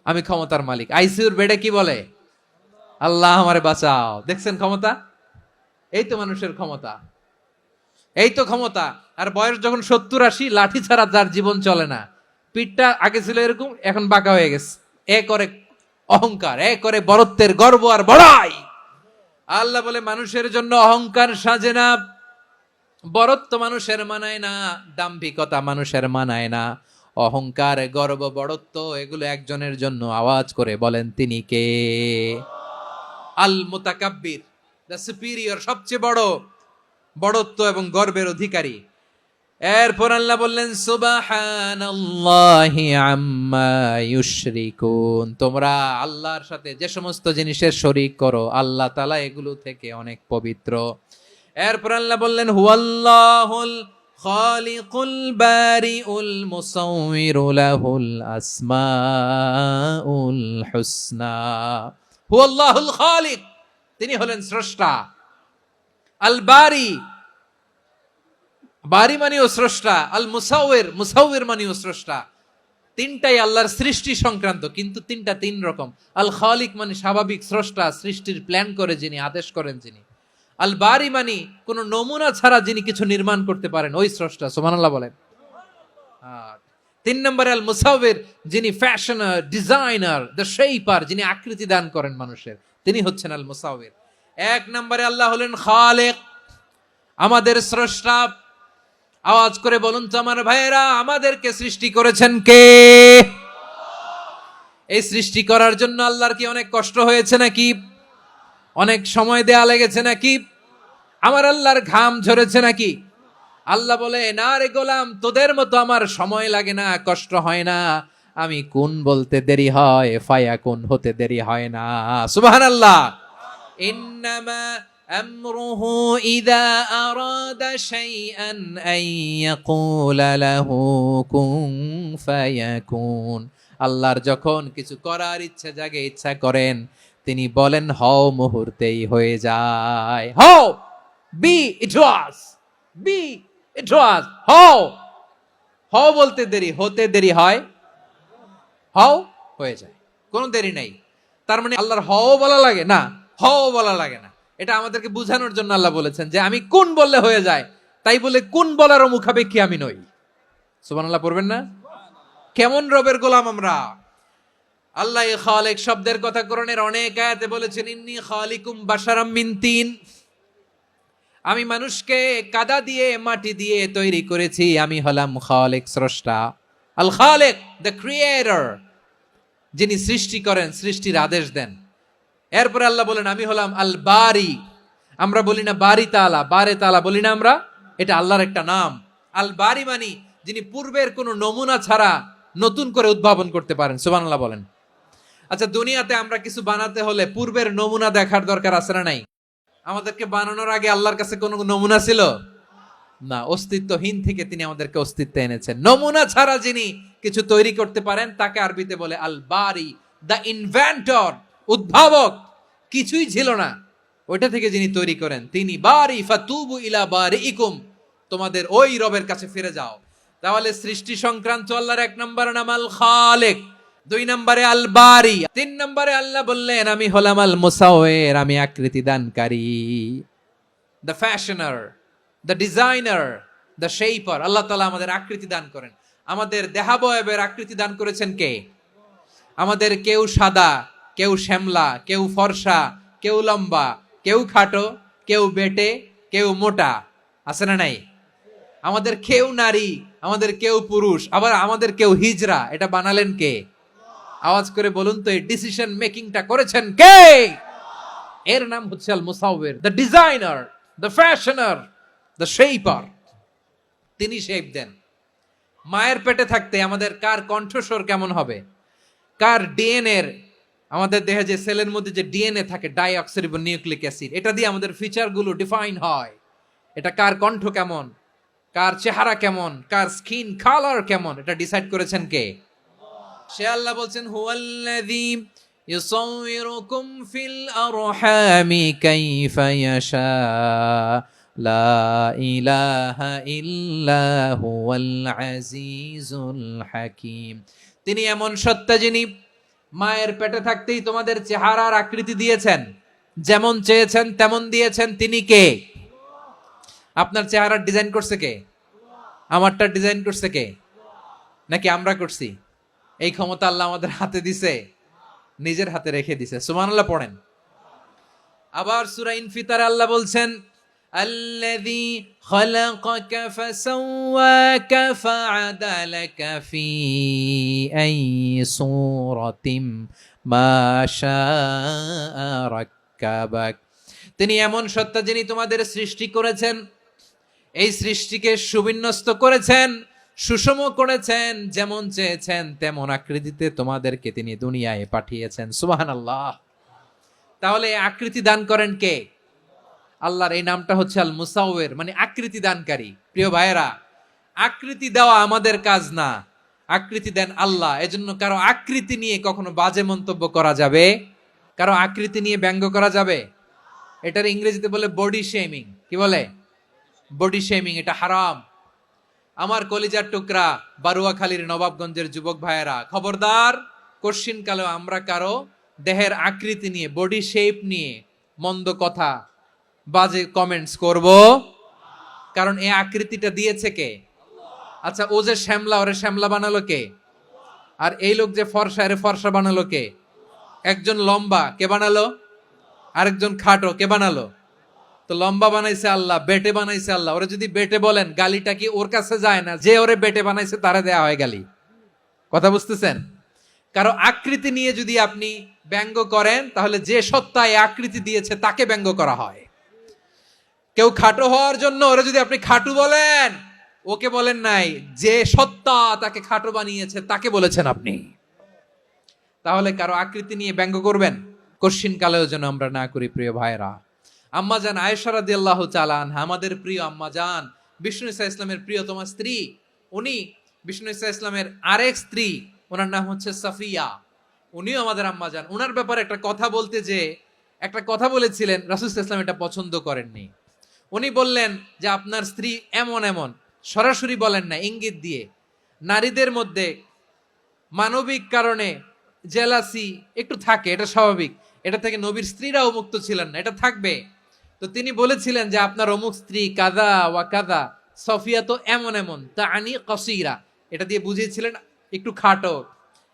আমি ক্ষমতার মালিক। আইসিইউর বেডে কি বলে? আল্লাহ আমারে বাঁচাও। দেখছেন ক্ষমতা? এই তো মানুষের ক্ষমতা, এই তো ক্ষমতা। আর বয়স যখন 70-80, লাঠি ছাড়া যার জীবন চলে না। পিঠটা আগে ছিল এরকম, এখন বাঁকা হয়ে গেছে। এ করে অহংকার, এ করে বরত্বের গর্ব আর বড়াই। আল্লাহ বলে, মানুষের জন্য অহংকার সাজে না, বরত্ব মানুষের মানায় না, দাম্ভিকতা মানুষের মানায় না, অহংকার, গর্ব, বড়ত্ব এগুলো একজনের জন্য। আওয়াজ করে বলেন, তিনি কে? আল মুতাকাব্বির, দ্য সুপিরিয়র, সবচেয়ে বড় বড়ত্ব এবং গর্বের অধিকারী। এরপর আল্লাহ বললেন, সুবহানাল্লাহি আম্মা ইউশরিকুন। তোমরা আল্লাহর সাথে যে সমস্ত জিনিসের শরীক করো, আল্লাহ তাআলা এগুলো থেকে অনেক পবিত্র। এরপর আল্লাহ বললেন, হুয়াল্লাহুল খালিকুল বারিউল মুসাউবিরু লাহুল আসমাউল হুসনা। হুয়াল্লাহুল খালিক, তিনি হলেন স্রষ্টা। আল বারি, বারি মানেও স্রষ্টা। আল মুসাউবির, মুসাউবির মানেও স্রষ্টা। তিনটাই আল্লাহর সৃষ্টি সংক্রান্ত, কিন্তু তিনটা তিন রকম। আল খালিক মানে স্বাভাবিক স্রষ্টা, সৃষ্টির প্ল্যান করে যিনি, আদেশ করেন যিনি। আল বারি মানে কোন নমুনা ছাড়া যিনি কিছু নির্মাণ করতে পারেন, ওই স্রষ্টা। সুবহানাল্লাহ বলেন। 3 নম্বরে আল মুসাউবির, যিনি ফ্যাশনার, ডিজাইনার, দ্য শেপার, যিনি আকৃতি দান করেন মানুষের, তিনি হচ্ছেন আল মুসাউবির। 1 নম্বরে আল্লাহ হলেন খালেক, আমাদের স্রষ্টা। আওয়াজ করে বলুন তো আমার ভাইয়েরা, আমাদেরকে সৃষ্টি করেছেন কে? এই সৃষ্টি করার জন্য আল্লাহর কি অনেক কষ্ট হয়েছে নাকি? অনেক সময় দেয়া লেগেছে নাকি? আমার আল্লাহর ঘাম ঝরেছে নাকি? আল্লাহ বলে, না রে গোলাম, তোদের মতো আমার সময় লাগে না, কষ্ট হয় না। আমি কোন বলতে দেরি হয়, ফায়াকুন হতে দেরি হয় না। সুবহানাল্লাহ। ইন্নামা আমরুহু ইযা আরাদা শাইআন আন ইয়াকুলা লাহু কুন ফায়াকুন। আল্লাহর যখন কিছু করার ইচ্ছা জাগে, ইচ্ছা করেন, তিনি বলেন হও, মুহূর্তেই হয়ে যায়। হও, বি ইট ওয়াজ, বি ইট ওয়াজ। হও, হও বলতে দেরি, হতে দেরি হয়, হও হয়ে যায়, কোনো দেরি নাই। তার মানে আল্লাহর হও বলা লাগে না, হও বলা লাগে না। এটা আমাদেরকে বুঝানোর জন্য আল্লাহ বলেছেন যে আমি কোন বললে হয়ে যায়, তাই বলে কোন বলারও মুখাপেক্ষী আমি নই। সুবহানাল্লাহ পড়বেন না? কেমন রবের গোলাম আমরা। আল্লাহ খালিক শব্দের কথা কোরআনের অনেক আয়াতে বলেছেন, ইন্নী খালিকুম বাশারাম মিন তিন। আমি মানুষকে কাদা দিয়ে, মাটি দিয়ে তৈরি করেছি, আমি হলাম খালিক, স্রষ্টা। আল খালিক, দ্য ক্রিয়েটর, যিনি সৃষ্টি করেন, সৃষ্টির আদেশ দেন। এরপরে আল্লাহ বলেন আমি হলাম আল বারি। আমরা বলি না বারি তালা, বারে তালা বলি না আমরা, এটা আল্লাহর একটা নাম। আল বারি মানি যিনি পূর্বের কোনো নমুনা ছাড়া নতুন করে উদ্ভাবন করতে পারেন। সুবহানাল্লাহ বলেন। আচ্ছা, দুনিয়াতে আমরা কিছু বানাতে হলে পূর্বের নমুনা দেখার দরকার আছে না নাই? আমাদেরকে বানানোর আগে আল্লাহর কাছে কোনো নমুনা ছিল না? অস্তিত্বহীন থেকে তিনি আমাদেরকে অস্তিত্বে এনেছেন। নমুনা ছাড়া যিনি কিছু তৈরি করতে পারেন তাকে আরবিতে বলে আল বারি, দ্য ইনভেন্টর, উদ্ভাবক। কিছুই ছিল না, ওইটা থেকে যিনি তৈরি করেন তিনি বারি। ফাতুবু ইলা বারিইকুম, তোমাদের ওই রবের কাছে ফিরে যাও। তাহলে সৃষ্টি সংক্রান্ত আল্লাহর এক নম্বর নাম আল খালিক, 2 নম্বরে আল বারি, 3 নম্বরে আল্লাহ বললেন আমি হলাম আল মুসাওয়ির, আমি আকৃতি দানকারী, the fashioner, the designer, the shaper. Allah তাআলা আমাদের আকৃতি দান করেন। আমাদের দেহাবয়বের আকৃতি দান করেছেন কে? আমাদের কেউ সাদা, কেউ শ্যামলা, কেউ ফর্সা, কেউ লম্বা, কেউ খাটো, কেউ বেটে, কেউ মোটা, আছে না নাই? আমাদের কেউ নারী, আমাদের কেউ পুরুষ, আবার আমাদের কেউ হিজড়া। এটা বানালেন কে? আওয়াজ করে বলুন তো, এই ডিসিশন মেকিংটা করেছেন কে? এর নাম হচ্ছে আল মুসাওয়ির, the designer, the fashioner, the shaper. তিনি শেপ দেন। মায়ের পেটে থাকতে আমাদের কার কণ্ঠস্বর কেমন হবে, কার ডিএনএ, আমাদের দেহে যে সেলের মধ্যে যে ডিএনএ থাকে, ডাইঅক্সিরিবো নিউক্লিক অ্যাসিড, এটা দিয়ে আমাদের ফিচারগুলো ডিফাইন হয়। এটা কার কণ্ঠ কেমন, কার চেহারা কেমন, কার স্কিন কালার কেমন, এটা ডিসাইড করেছেন কে? সে আল্লাহ বলছেন হুয়াল্লাযী ইউসাউয়িরুকুম ফিল আরহামি কাইফা ইয়াশা লা ইলাহা ইল্লা হুয়াল আজিজুল হাকীম। তিনি এমন সত্তা যিনি মায়ের পেটে থাকতেই তোমাদের চেহারার আকৃতি দিয়েছেন, যেমন চেয়েছেন তেমন দিয়েছেন। তিনি কে? আপনার চেহারার ডিজাইন করছে কে? আমারটা ডিজাইন করছে কে? নাকি আমরা করছি? এই ক্ষমতা আল্লাহ আমাদের হাতে দিছে, নিজের হাতে রেখে দিছে। সুবহানাল্লাহ পড়েন। আবার সূরা ইনফিতারে আল্লাহ বলছেন আল্লাযী খালাকাকা ফাসাওয়াকা ফাআদালাকা ফি আইয়ি সূরাতিম মা শাআ রাক্কাবাক। তিনি এমন সত্তা যিনি তোমাদের সৃষ্টি করেছেন, এই সৃষ্টিকে সুবিন্যস্ত করেছেন, সুষম করেছেন, যেমন চেয়েছেন তেমন আকৃতিতে তোমাদেরকে তিনি দুনিয়ায় পাঠিয়েছেন। সুবহানাল্লাহ। তাহলে আকৃতি দান করেন কে? আল্লাহর এই নামটা হচ্ছে আল মুসাওয়ির, মানে আকৃতি দানকারী। প্রিয় ভাইয়েরা, আকৃতি দেওয়া আমাদের কাজ না, আকৃতি দেন আল্লাহ। এজন্য কারো আকৃতি নিয়ে কখনো বাজে মন্তব্য করা যাবে, কারো আকৃতি নিয়ে ব্যঙ্গ করা যাবে। এটার ইংরেজিতে বলে বডি শেমিং। কি বলে? Body shaming. এটা হারাম। আমার কলিজার টুকরা বারুয়াখালীর নবাবগঞ্জের যুবক ভাইয়েরা, খবরদার, কোশ্চিন কালেও আমরা কারো দেহের আকৃতি নিয়ে, বডি শেপ নিয়ে মন্দ কথা, বাজে কমেন্টস করব, কারণ এই আকৃতিটা দিয়েছে কে? আচ্ছা, ও যে শ্যামলা, ওরে শ্যামলা বানালো কে? আর এই লোক যে ফর্সা, এরে ফর্সা বানালো কে? একজন লম্বা, কে বানালো? আরেকজন খাটো, কে বানালো? তো লম্বা বানাইছে আল্লাহ, বেটে বানাইছে আল্লাহ। ওরে যদি বেটে বলেন, গালিটা কি ওর কাছে যায় না? যে ওরে বেটে বানাইছে তারে দেয়া হয় গালি। কথা বুঝতেছেন? কারো আকৃতি নিয়ে যদি আপনি ব্যঙ্গ করেন, তাহলে যে সত্তা এই আকৃতি দিয়েছে তাকে ব্যঙ্গ করা হয়। কেউ খাটো হওয়ার জন্য ওরে যদি আপনি খাটু বলেন, ওকে বলেন নাই, যে সত্তা তাকে খাটো বানিয়েছে তাকে বলেছেন আপনি। তাহলে কারো আকৃতি নিয়ে ব্যঙ্গ করবেন, কোশ্চিন কালেও যেন আমরা না করি। প্রিয় ভাইরা, আম্মাজান আয়েশা রাদিয়াল্লাহু তাআলা আনহা, আমাদের প্রিয় আম্মাজান, বিষ্ণু ঈসা ইসলামের প্রিয়তমা স্ত্রী, উনি বিষ্ণু ঈসা ইসলামের আরেক স্ত্রী, ওনার নাম হচ্ছে সাফিয়া, উনিও আমাদের আম্মাজান। ওনার ব্যাপারে একটা কথা বলতে যে একটা কথা বলেছিলেন, রাসূল সাল্লাল্লাহু আলাইহি ওয়াসাল্লাম এটা পছন্দ করেননি। উনি বললেন যে আপনার স্ত্রী এমন এমন, সরাসরি বলেন না, ইঙ্গিত দিয়ে। নারীদের মধ্যে মানবিক কারণে জেলাসি একটু থাকে, এটা স্বাভাবিক। এটা থেকে নবীর স্ত্রীরাও মুক্ত ছিলেন না, এটা থাকবে। তো তিনি বলেছিলেন যে আপনার অমুক স্ত্রী কাদা ওয়া কাদা, সফিয়া তো এমন এমন, তা আনি কসিরা, এটা দিয়ে বুঝিয়েছিলেন একটু খাটো,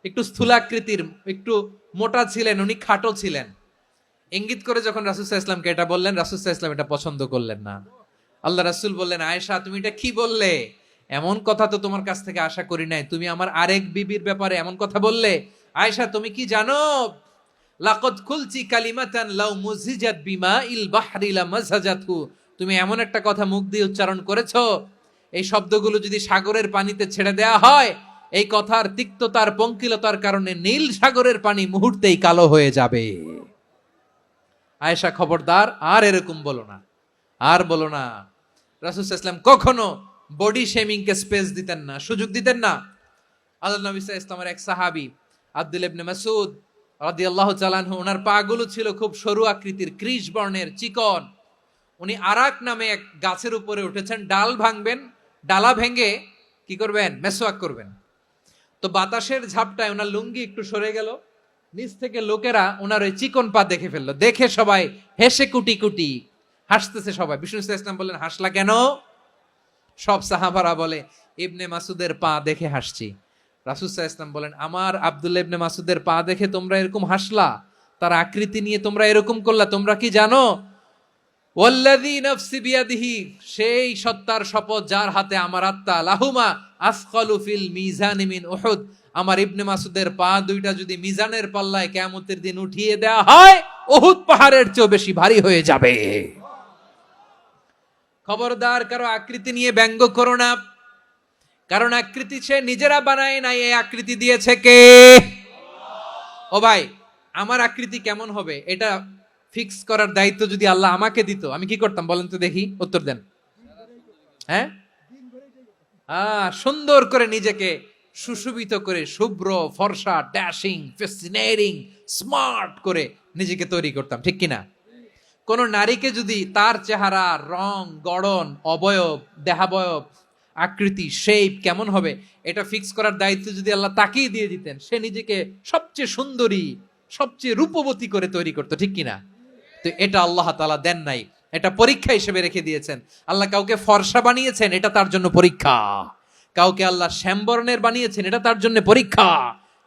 একটু স্থূলাকৃতির, একটু মোটা ছিলেন, উনি খাটো ছিলেন। ইঙ্গিত করে যখন রাসূল সাল্লাল্লাহু আলাইহি ওয়াসাল্লামকে এটা বললেন, রাসূল সাল্লাল্লাহু আলাইহি ওয়াসাল্লাম এটা পছন্দ করলেন না। আল্লাহ রাসূল বললেন, আয়েশা তুমি এটা কি বললে? এমন কথা তো তোমার কাছ থেকে আশা করি নাই। তুমি আমার আরেক বিবির ব্যাপারে এমন কথা বললে। আয়েশা তুমি কি জানো লাকাদ কুলতি কালিমাতান লাউ মুজিজাত বিমাইল বাহরি লামাযাজাতহু, তুমি এমন একটা কথা মুখ দিয়ে উচ্চারণ করেছো, এই শব্দগুলো যদি সাগরের পানিতে ছেড়ে দেয়া হয়, এই কথার তিক্ততার পঙ্কিলতার কারণে নীল সাগরের পানি মুহূর্তেই কালো হয়ে যাবে। আয়েশা খবরদার, আর এরকম বলো না, আর বলো না। রাসূল সাল্লাল্লাহু আলাইহি ওয়াসাল্লাম কখনো বডি শেমিং কে স্পেস দিতেন না, সুযোগ দিতেন না। আল্লাহ নবী সাল্লাল্লাহু আলাইহি ওয়াসাল্লামের এক সাহাবী আব্দুল্লাহ ইবনে মাসউদ রাদিয়াল্লাহু তাআলা আনহু, ওনার পাগুলো ছিল খুব সরু আকৃতির, কৃষ বর্ণের, চিকন। উনি আরাক নামে এক গাছের উপরে উঠেছেন, ডাল ভাঙবেন, ডালা ভেঙে কি করবেন, মেসওয়াক করবেন। তো বাতাসের ঝাপটায় ওনার লুঙ্গি একটু সরে গেল, নিচ থেকে লোকেরা ওনার ওই চিকন পা দেখে ফেললো, দেখে সবাই হেসে কুটি কুটি হাসতেছে সবাই। বিষ্ণু সাল্লাল্লাহু আলাইহি ওয়াসাল্লাম বললেন, হাসলা কেন? সব সাহাবারা বলে, ইবনে মাসুদের পা দেখে হাসছি। রাসূল সাল্লাল্লাহু আলাইহি ওয়াসাল্লাম বলেন, আমার আব্দুল্লাহ ইবনে মাসুদের পা দেখে তোমরা এরকম হাসলা, তার আকৃতি নিয়ে তোমরা এরকম করলা, তোমরা কি জানো? ওয়াল্লাযী নাফসি বিয়াদিহি, সেই সত্তার শপথ যার হাতে আমার আত্মা, লাহুমা আসকালু ফিল মিজানি মিন উহুদ, আমার ইবনে মাসুদের পা দুইটা যদি মিজানের পাল্লায় কিয়ামতের দিন উঠিয়ে দেওয়া হয়, উহুদ পাহাড়ের চেয়ে বেশি ভারী হয়ে যাবে। খবরদার, কারো আকৃতি নিয়ে ব্যঙ্গ করো না, কারণ আকৃতি সে নিজেরা বানায় নাই, এই আকৃতি দিয়েছে কে? ও ভাই, আমার আকৃতি কেমন হবে এটা ফিক্স করার দায়িত্ব যদি আল্লাহ আমাকে দিত, আমি কি করতাম বলেন তো দেখি, উত্তর দেন। হ্যাঁ, সুন্দর করে নিজেকে সুশোভিত করে, শুভ্র ফর্সা, ড্যাশিং, ফ্যাসিনেটিং, স্মার্ট করে নিজেকে তৈরি করতাম, ঠিক কিনা? কোন নারীকে যদি তার চেহারা, রং, গড়ন, অবয়ব, দেহাবয়ব, আকৃতি, শেপ কেমন হবে এটা ফিক্স করার দায়িত্ব যদি আল্লাহ তাকেই দিয়ে দিতেন, সে নিজেকে সবচেয়ে সুন্দরী, সবচেয়ে রূপবতী করে তৈরি করতো, ঠিক কিনা? তো এটা আল্লাহ তাআলা দেন নাই, এটা পরীক্ষা হিসেবে রেখে দিয়েছেন। আল্লাহ কাউকে ফর্সা বানিয়েছেন, এটা তার জন্য পরীক্ষা। কাউকে আল্লাহ শ্যামবর্ণের বানিয়েছেন, এটা তার জন্য পরীক্ষা।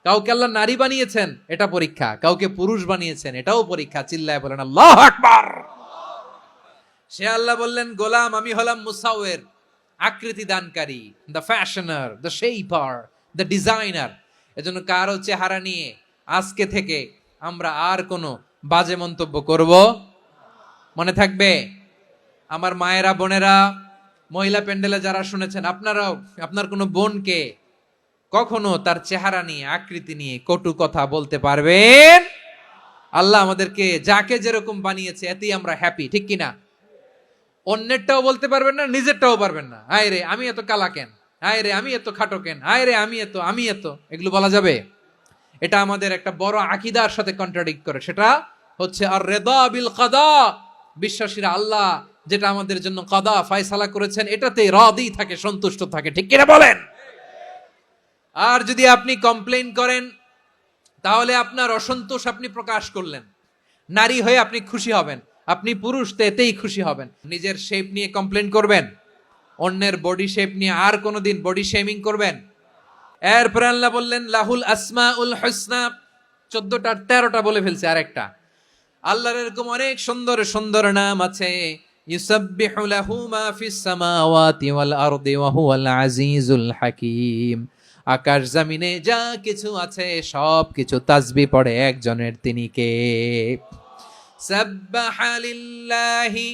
কাউকে আল্লাহ নারী বানিয়েছেন, এটা পরীক্ষা। কাউকে পুরুষ বানিয়েছেন, এটাও পরীক্ষা। চিল্লায় বলেন আল্লাহু আকবার। সে আল্লাহ বললেন, গোলাম আমি হলাম মুসাওয়ির, আকৃতি দানকারী, the fashioner, the shaper, the designer. এজন্য কারো চেহারা নিয়ে আজকে থেকে আমরা আর কোনো বাজে মন্তব্য করব, মনে থাকবে? আমার মায়েরা, বোনেরা, মহিলা প্যান্ডেলে যারা শুনেছেন, আপনারাও আপনার কোনো বোনকে কখনো তার চেহারা নিয়ে, আকৃতি নিয়ে কটু কথা বলতে পারবেন? আল্লাহ আমাদেরকে যাকে যেরকম বানিয়েছে এতেই আমরা হ্যাপি, ঠিক কিনা? অন্যেরটাও বলতে পারবেন না, নিজেরটাও পারবেন না। আয় রে আমি এত কালা কেন, আয় রে আমি এত খাটো কেন, আয় রে আমি এত, এগুলো বলা যাবে? এটা আমাদের একটা বড় আকীদার সাথে কন্ট্রাডিক্ট করে। সেটা হচ্ছে আর রিদা বিল কাদা, বিশ্বাসীরা আল্লাহ যেটা আমাদের জন্য কাদা ফয়সালা করেছেন এটাতে রাদি থাকে, সন্তুষ্ট থাকে, ঠিক কিনা বলেন? আর যদি আপনি কমপ্লেইন করেন তাহলে আপনার অসন্তোষ আপনি প্রকাশ করলেন। নারী হয়ে আপনি খুশি হবেন, আপনি পুরুষ তো এতেই খুশি হবেন। নিজের শেপ নিয়ে কমপ্লেইন করবেন, অন্যের বডি শেপ নিয়ে আর কোনোদিন বডি শেমিং করবেন? এরপরে আল্লাহ বললেন লাহুল আসমাউল হুসনা, 14টা 13টা বলে ফেলছে, আরেকটা। আল্লাহর এরকম অনেক সুন্দর সুন্দর নাম আছে। ইউসাব্বিহু লাহু মা ফিস সামাওয়াতি ওয়াল আরদি ওয়া হুয়াল আজিজুল হাকীম। আকাশ জমিনে যা কিছু আছে সব কিছু তাসবিহ পড়ে একজনের, তিনি কে? সাব্বাহা লিল্লাহি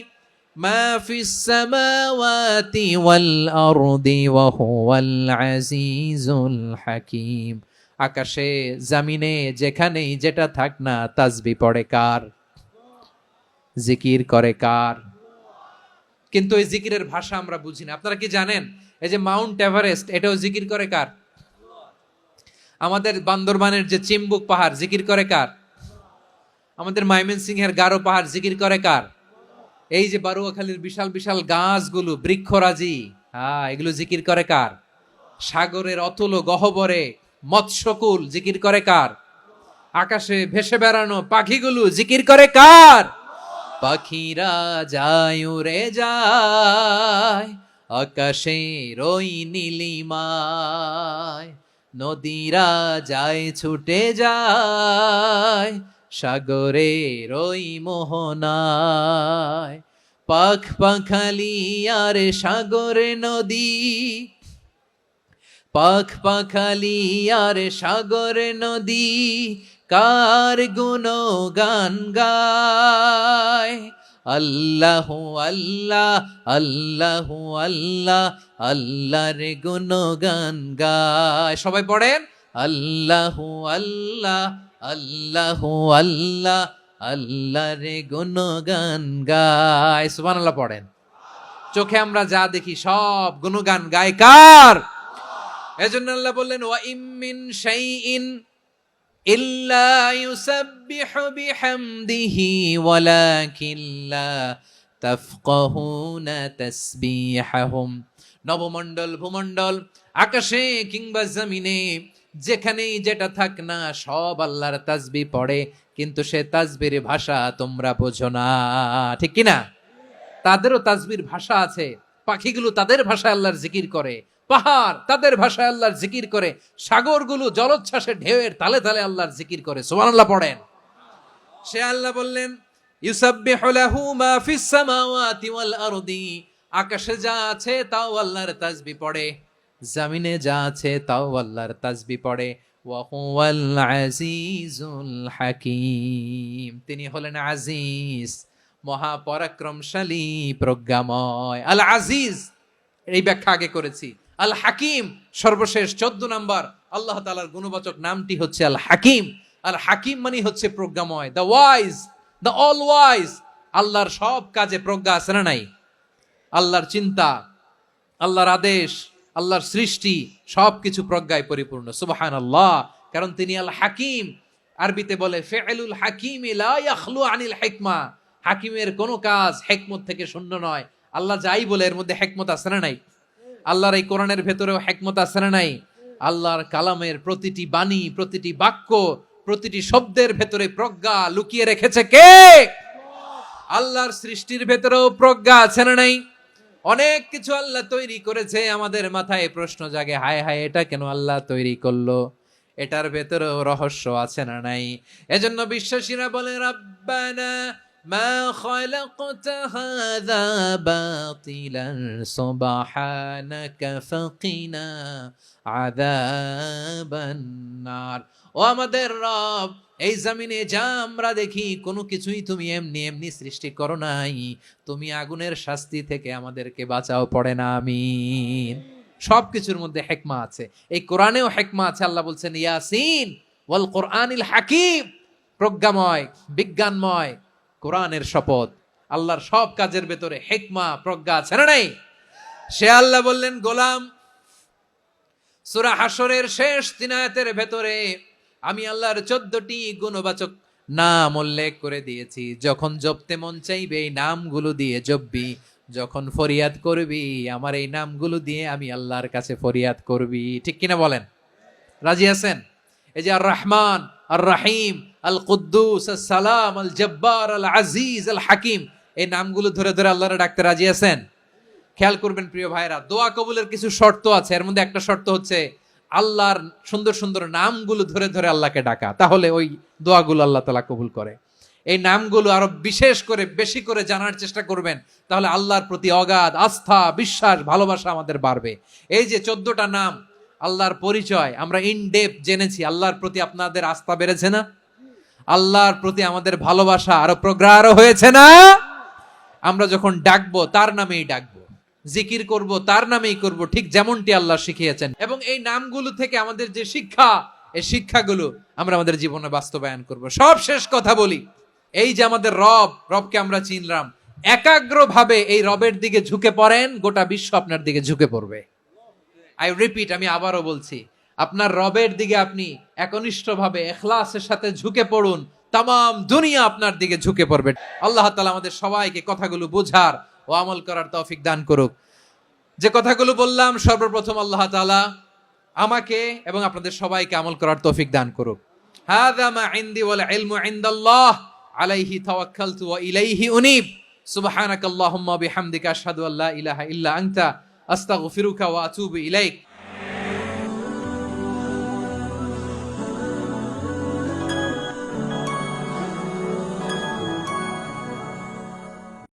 মা ফিস সামাওয়াতি ওয়াল আরদি ওয়া হুয়াল আজিজুল হাকীম। আকাশে জমিনে যেখানেই যেটা থাক না, তাসবিহ পড়ে কার? জিকির করে কার? কিন্তু এই জিকিরের ভাষা আমরা বুঝি না। আপনারা কি জানেন এই যে মাউন্ট এভারেস্ট, এটাও জিকির করে কার? আমাদের বান্দরবানের যে চিম্বুক পাহাড়, জিকির করে কার? আমাদের ময়মনসিংহের গারো পাহাড়, জিকির করে কার? এই যে বারুয়াখালীর বিশাল বিশাল গাছগুলো, বৃক্ষরাজি, এগুলো জিকির করে কার? সাগরের অতল গহ্বরে মৎস্যকুল, জিকির করে কার? আকাশে ভেসে বেড়ানো পাখিগুলো, জিকির করে কার? পাখিরা যায় উড়ে যায় আকাশের ওই নীলিমায়, নদীরা যায় ছুটে যায় সাগরের ওই মোহনায়। পাখ পাখালি আর সাগরে নদী, পাখ পাখালি আর সাগরে নদী, কার গুণগান গায়। আল্লাহ আল্লাহ আল্লাহ আল্লাহ আল্লাহর গুণগান গায়। সবাই পড়েন আল্লাহ আল্লাহ আল্লাহ আল্লাহ আল্লাহর গুণগান গায়। সুবহানাল্লাহ পড়েন। চোখে আমরা যা দেখি সব গুণগান গায় কার? এজন্য আল্লাহ বললেন ওয়া ইম মিন শাইইন ইল্লা ইউসাব্বিহু বিহামদিহি ওয়ালাকিন লা তাফকাহুনা তাসবিহাহুম। নবমণ্ডল ভূমণ্ডল আকাশে কিংবা জমিনে যেখানেই যেটা থাক না সব আল্লাহর তাসবিহ পড়ে, কিন্তু সে তাসবির ভাষা তোমরা বোঝো না, ঠিক কি না? তাদেরও তাসবির ভাষা আছে। পাখিগুলো তাদের ভাষায় আল্লাহর জিকির করে, পাহাড় তাদের ভাষায় আল্লাহর জিকির করে, সাগরগুলো জলোচ্ছ্বাসে ঢেউয়ের তালে তালে আল্লাহর জিকির করে। সুবহানাল্লাহ পড়েন। সে আল্লাহ বললেন ইউসাব্বিহু লাহু মা ফিস সামাওয়াতি ওয়াল আরদি। আকাশে যা আছে তাও আল্লাহর তাসবিহ পড়ে, জমিনে যা আছে তাও আল্লাহর তাসবিহ পড়ে। ওয়া হুয়াল আজিজুল হাকীম। তিনি হলেন আজিজ, মহাপরাক্রমশালী, প্রজ্ঞাময়। আল আজিজ এই ব্যাখ্যা আগে করেছি। আল হাকিম সর্বশেষ 14 নাম্বার আল্লাহ তাআলার গুণবাচক নামটি হচ্ছে আল হাকিম। আল হাকিম মানে হচ্ছে প্রজ্ঞাময়, the wise, the all wise. আল্লাহর সব কাজে প্রজ্ঞা আছে না নাই? আল্লাহর চিন্তা, আল্লাহর আদেশ, আল্লাহর সৃষ্টি সবকিছু প্রজ্ঞায় পরিপূর্ণ। সুবহানাল্লাহ। কারণ তিনি আল হাকিম। আরবিতে বলে ফিআলুল হাকিম লা ইয়াখলু আনিল হিকমা। হাকিমের কোনো কাজ হিকমত থেকে শূন্য নয়। আল্লাহ যাই বলে এর মধ্যে হিকমত আছে না নাই? আল্লাহর এই কোরআনের ভেতরেও হিকমত আছে না নাই? আল্লাহর কালামের প্রতিটি বাণী, প্রতিটি বাক্য, প্রতিটি শব্দের ভেতরে প্রজ্ঞা লুকিয়ে রেখেছে কে? আল্লাহর সৃষ্টির ভেতরেও প্রজ্ঞা আছে না নাই? অনেক কিছু আল্লাহ তৈরি করেছে, আমাদের মাথায় প্রশ্ন জাগে, হায় হায় এটা কেন আল্লাহ তৈরি করলো? এটার ভেতরেও রহস্য আছে না নাই? এজন্য বিশ্বাসীরা বলে রাব্বানা মা খালাকতা হাযা বাতিলান সুবহানাকা ফাকিনা আযাবান নার। ও আমাদের রব, এই জমিনে যা আমরা দেখি কোনো কিছুই তুমি এমনি এমনি সৃষ্টি করো নাই, তুমি আগুনের শাস্তি থেকে আমাদেরকে বাঁচাও, পড়ে না আমিন। সবকিছুর মধ্যে হিকমা আছে, এই কোরআনেও হিকমা আছে। আল্লাহ বলছেন ইয়াসিন ওয়াল কোরআনিল হাকিম, প্রজ্ঞাময়, বিজ্ঞানময় কোরআনের শপথ। আল্লাহর সব কাজের ভেতরে হিকমা, প্রজ্ঞা আছে না নাই? সে আল্লাহ বললেন গোলাম, সূরা হাশরের শেষ 3 আয়াতের ভেতরে আমি আল্লাহর 14টি গুণবাচক নাম উল্লেখ করে দিয়েছি। যখন জপতে মন চাইবে এই নামগুলো দিয়ে জপবি, যখন ফরিয়াদ করবি আমার এই নামগুলো দিয়ে আমি আল্লাহর কাছে ফরিয়াদ করবি। ঠিক কিনা বলেন? রাজি আছেন? এই যে আর রহমান, আর রাহিম, আল কুদ্দুস, আস সালাম, আল জব্বার, আল আজিজ, আল হাকিম, এই নামগুলো ধরে ধরে আল্লাহরে ডাকতে রাজি আছেন? খেয়াল করবেন প্রিয় ভাইরা, দোয়া কবুলের কিছু শর্ত আছে। এর মধ্যে একটা শর্ত হচ্ছে আল্লাহর সুন্দর সুন্দর নামগুলো ধরে ধরে আল্লাহকে ডাকা, তাহলে ওই দোয়াগুলো আল্লাহ তাআলা কবুল করে। এই নামগুলো আরো বিশেষ করে বেশি করে জানার চেষ্টা করবেন, তাহলে আল্লাহর প্রতি অগাধ আস্থা, বিশ্বাস, ভালোবাসা আমাদের বাড়বে। এই যে 14টা নাম আল্লাহর পরিচয় আমরা ইন ডেপথ জেনেছি, আল্লাহর প্রতি আপনাদের আস্থা বেড়েছে না? আল্লাহর প্রতি আমাদের ভালোবাসা আরো প্রগাঢ় হয়েছে না? আমরা যখন ডাকবো তার নামেই ডাকবো, জিকির করব তার নামেই করব, ঠিক যেমনটি আল্লাহ শিখিয়েছেন। এবং এই নামগুলো থেকে আমাদের যে শিক্ষা, এই শিক্ষাগুলো আমরা আমাদের জীবনে বাস্তবায়ন করব। সব শেষ কথা বলি, এই যে আমাদের রবকে আমরা চিনলাম, একাগ্রভাবে এই রবের দিকে ঝুঁকে পড়েন, গোটা বিশ্ব আপনার দিকে ঝুঁকে পড়বে। আই রিপিট, আমি আবারও বলছি, আপনার রবের দিকে আপনি একনিষ্ঠভাবে ইখলাসের সাথে ঝুঁকে পড়ুন, তামাম দুনিয়া আপনার দিকে ঝুঁকে পড়বে। আল্লাহ তাআলা আমাদের সবাইকে কথাগুলো বোঝার ও আমল করার তৌফিক দান করুক। যে কথাগুলো বললাম, সর্বপ্রথম আল্লাহ তাআলা আমাকে এবং আপনাদের সবাইকে আমল করার তৌফিক দান করুক। হাযা মা ইনদি ওয়াল ইলমু ইনদাল্লাহ আলাইহি তাওয়াক্কালতু ওয়া ইলাইহি উনীব। সুবহানাকাল্লাহুম্মা বিহামদিকা আশহাদু আল্লা ইলাহা ইল্লা আনতা আস্তাগফিরুকা ওয়া আতুবু ইলাইক।